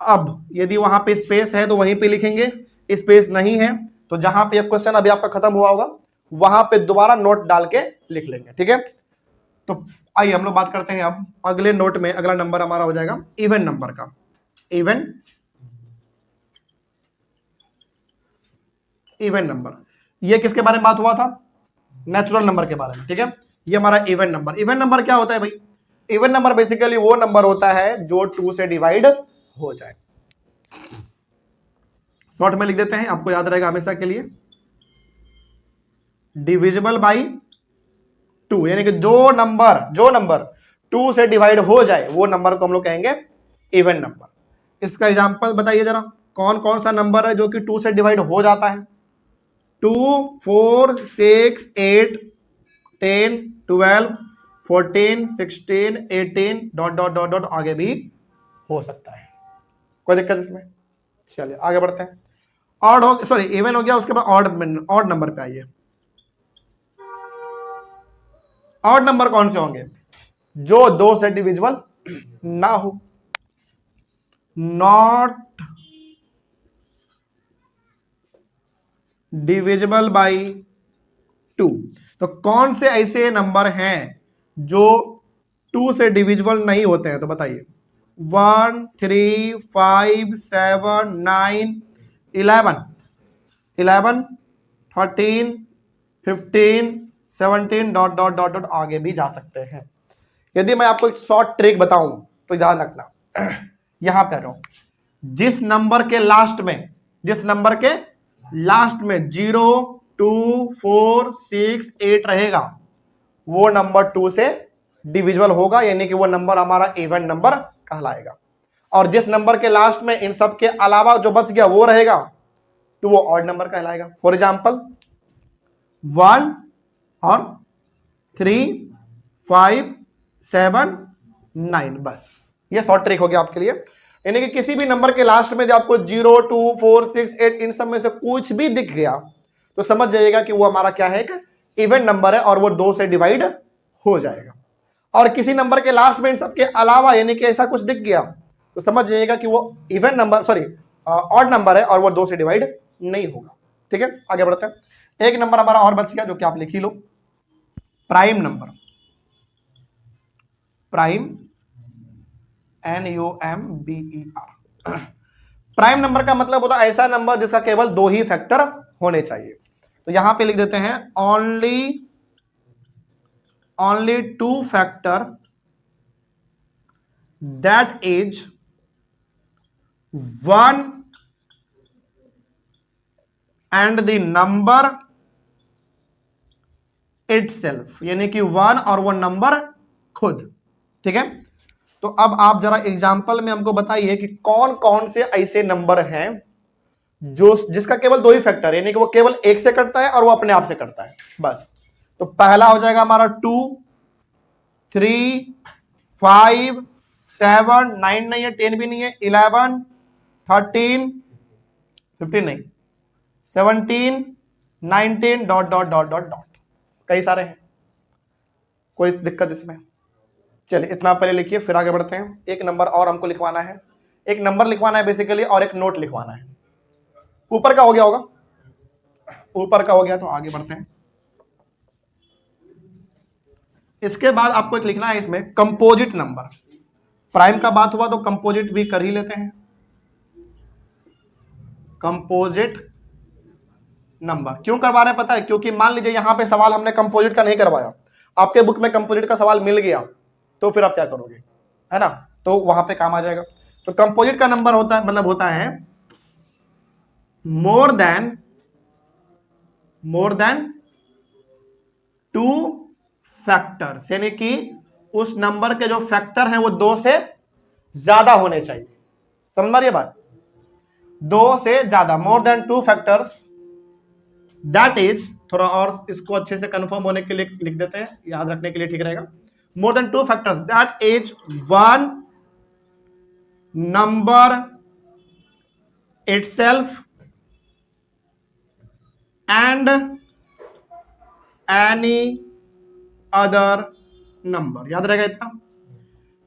अब यदि वहां पे स्पेस है तो वहीं पे लिखेंगे, स्पेस नहीं है तो जहां पे क्वेश्चन अभी आपका खत्म हुआ होगा वहां पे दोबारा नोट डाल के लिख लेंगे, ठीक है। तो आइए हम लोग बात करते हैं अब अगले नोट में। अगला नंबर हमारा हो जाएगा इवन नंबर का। Even even number. ये किसके बारे में बात हुआ था? नेचुरल नंबर के बारे में, ठीक है। ये हमारा इवन नंबर। इवन नंबर क्या होता है भाई? इवन नंबर बेसिकली वो नंबर होता है जो 2 से डिवाइड हो जाए। शॉर्ट में लिख देते हैं, आपको याद रहेगा हमेशा के लिए, डिविजिबल बाई 2, यानी कि जो नंबर 2 से डिवाइड हो जाए वो नंबर को हम लोग कहेंगे इवन नंबर। इसका एग्जांपल बताइए जरा, कौन कौन सा नंबर है जो कि 2 से डिवाइड हो जाता है? 2, 4, 6, 8, 10, 12, 14, 16, 18 डॉट डॉट डॉट डॉट आगे भी हो सकता है, कोई दिक्कत इसमें? चलिए आगे बढ़ते हैं। ऑड हो, सॉरी इवन हो गया, उसके बाद ऑड नंबर पे आइए। ऑड नंबर कौन से होंगे? जो 2 से डिविजिबल ना हो, नॉट डिविजिबल बाई 2। तो कौन से ऐसे नंबर हैं जो 2 से डिविजिबल नहीं होते हैं? तो बताइए। 1, 3, 5, 7, 9, 11, 13, 15, 17 डॉट डॉट डॉट डॉट आगे भी जा सकते हैं। यदि मैं आपको एक शॉर्ट ट्रिक बताऊं तो ध्यान रखना, यहां पे आ जाओ। जिस नंबर के लास्ट में 0, 2, 4, 6, 8 रहेगा वो नंबर 2 से डिविजिबल होगा, यानी कि वो नंबर हमारा इवन नंबर कहलाएगा। और जिस नंबर के लास्ट में इन सब के अलावा जो बच गया वो रहेगा तो वो ऑड नंबर कहलाएगा। फॉर एग्जांपल 1 और 3, 5, 7, 9, बस ये शॉर्ट ट्रिक हो गया आपके लिए। यानी कि किसी भी नंबर के लास्ट में जब आपको 0, 2, 4, 6, 8 इन सब में से कुछ भी दिख गया तो समझ जाइएगा कि वो हमारा क्या है, कि इवन नंबर है और वो 2 से डिवाइड हो जाएगा। और किसी नंबर के लास्ट में इन सब के अलावा यानी कि ऐसा कुछ दिख गया तो समझ जाइएगा कि वो even number, sorry odd number है और वो 2 से डिवाइड नहीं होगा। ठीक है, आगे बढ़ते हैं। एक नंबर हमारा और बच गया जो कि आप लिख ही लो, prime number. Prime NUMBER। Prime number का मतलब होता है ऐसा नंबर जिसका केवल 2 ही फैक्टर होने चाहिए। तो यहां पे लिख देते हैं only 2 factor that is 1 and the number itself, यानी कि 1 और वो नंबर खुद। ठीक है, तो अब आप जरा एग्जाम्पल में हमको बताइए कि कौन कौन से ऐसे नंबर हैं जो जिसका केवल 2 ही फैक्टर, यानी कि वो केवल 1 से कटता है और वो अपने आप से कटता है बस। तो पहला हो जाएगा हमारा 2, 3, 5, 7, 9 नहीं है, 10 भी नहीं है, 11, 13, 15 नहीं, 17, 19 dot dot dot dot dot, कई सारे हैं, कोई दिक्कत इसमें? चलिए इतना पहले लिखिए, फिर आगे बढ़ते हैं। एक नंबर और हमको लिखवाना है, एक नंबर लिखवाना है बेसिकली, और एक नोट लिखवाना है। ऊपर का हो गया होगा, ऊपर का हो गया, तो आगे बढ़ते हैं। इसके बाद आपको एक लिखना है इसमें कंपोजिट नंबर। प्राइम का बात हुआ तो कंपोजिट भी कर ही लेते हैं। कंपोजिट नंबर क्यों करवा रहे हैं पता है? क्योंकि मान लीजिए यहां पे सवाल हमने कंपोजिट का नहीं करवाया, आपके बुक में कंपोजिट का सवाल मिल गया तो फिर आप क्या करोगे, है ना? तो वहां पे काम आ जाएगा। तो कंपोजिट का नंबर होता है, मतलब होता है मोर देन 2 फैक्टर्स, यानी कि उस नंबर के जो फैक्टर हैं वो 2 से ज्यादा होने चाहिए। समझ रही है बात? 2 से ज्यादा, more than 2 factors that is, थोड़ा और इसको अच्छे से कंफर्म होने के लिए लिख देते हैं, याद रखने के लिए ठीक रहेगा। More than 2 factors that is 1 number itself and any other number. याद रहेगा इतना?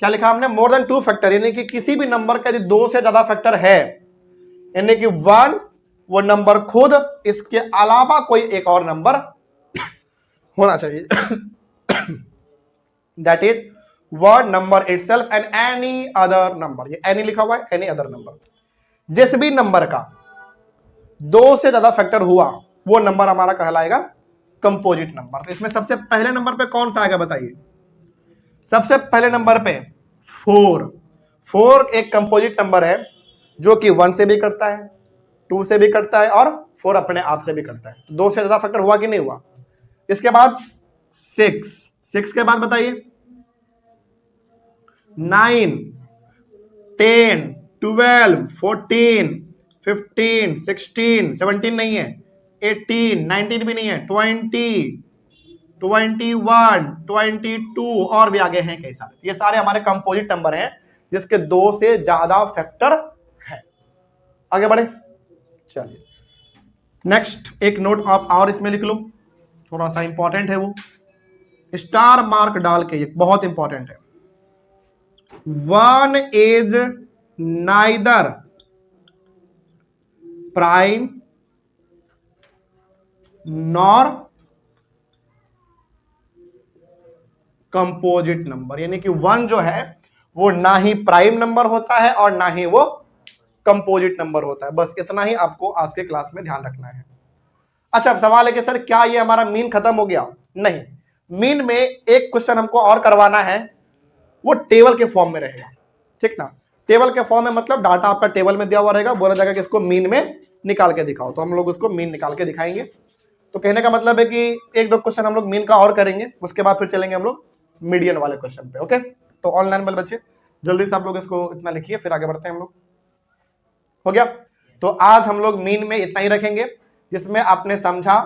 क्या लिखा हमने? मोर देन 2 फैक्टर, यानी कि किसी भी नंबर का यदि 2 से ज्यादा फैक्टर है, यानी कि 1 वो नंबर खुद, इसके अलावा कोई एक और नंबर होना चाहिए। That is 1 number itself and any other number. ये एनी लिखा हुआ है, एनी अदर नंबर। जिस भी नंबर का 2 से ज्यादा फैक्टर हुआ वो नंबर हमारा कहलाएगा कंपोजिट नंबर। तो इसमें सबसे पहले नंबर पे कौन सा आएगा बताइए? सबसे पहले नंबर पे 4। 4 एक कंपोजिट नंबर है जो कि 1 से भी करता है, 2 से भी करता है और 4 अपने आप से भी करता है। 2 से ज्यादा फैक्टर हुआ कि नहीं हुआ? इसके बाद 6 के बाद बताइए 9, 10, 12, 14, 15, 16, 17 नहीं है, 18, 19 भी नहीं है, 20, 21, 22 और भी आगे हैं कई सारे। ये सारे हमारे कंपोजिट नंबर हैं जिसके 2 से ज्यादा फैक्टर है। आगे बढ़े, चलिए नेक्स्ट एक नोट आप और इसमें लिख लो, थोड़ा सा इंपॉर्टेंट है वो, स्टार मार्क डाल के, ये बहुत इंपॉर्टेंट है। 1 is neither prime nor composite number, यानी कि 1 जो है वो ना ही प्राइम नंबर होता है और ना ही वो कंपोजिट नंबर होता है। बस इतना ही आपको आज के क्लास में ध्यान रखना है। अच्छा, अब सवाल है कि सर क्या ये हमारा मीन खत्म हो गया? नहीं, मीन में एक क्वेश्चन हमको और करवाना है, वो टेबल के फॉर्म में रहेगा, ठीक ना। टेबल के फॉर्म में मतलब डाटा आपका टेबल में दिया हुआ रहेगा, बोला जाएगा कि इसको मीन में निकाल के दिखाओ, तो हम लोग उसको मीन निकाल के दिखाएंगे। तो कहने का मतलब है कि 1-2 क्वेश्चन हम लोग मीन का और करेंगे, उसके बाद फिर चलेंगे हम लोग मीडियन वाले क्वेश्चन पे। ओके, तो ऑनलाइन वाले बच्चे जल्दी से आप लोग इसको इतना लिखिए, फिर आगे बढ़ते हैं हम लोग। हो गया? तो आज हम लोग मीन में इतना ही रखेंगे, जिसमें आपने समझा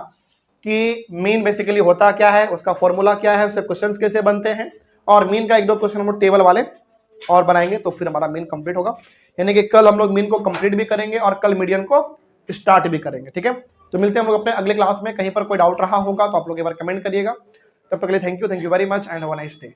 कि मीन बेसिकली होता क्या है, उसका फॉर्मूला क्या है, उससे क्वेश्चंस कैसे बनते हैं, और मीन का 1-2 क्वेश्चन हम लोग टेबल वाले और बनाएंगे, तो फिर हमारा मीन कंप्लीट होगा। यानी कि कल हम लोग मीन को कंप्लीट भी करेंगे और कल मीडियन को स्टार्ट भी करेंगे, ठीक है। तो मिलते हैं हम लोग अपने अगले क्लास में। कहीं पर कोई डाउट रहा होगा तो आप लोग एक बार कमेंट करिएगा। तब तक के लिए thank you very much and have a nice day.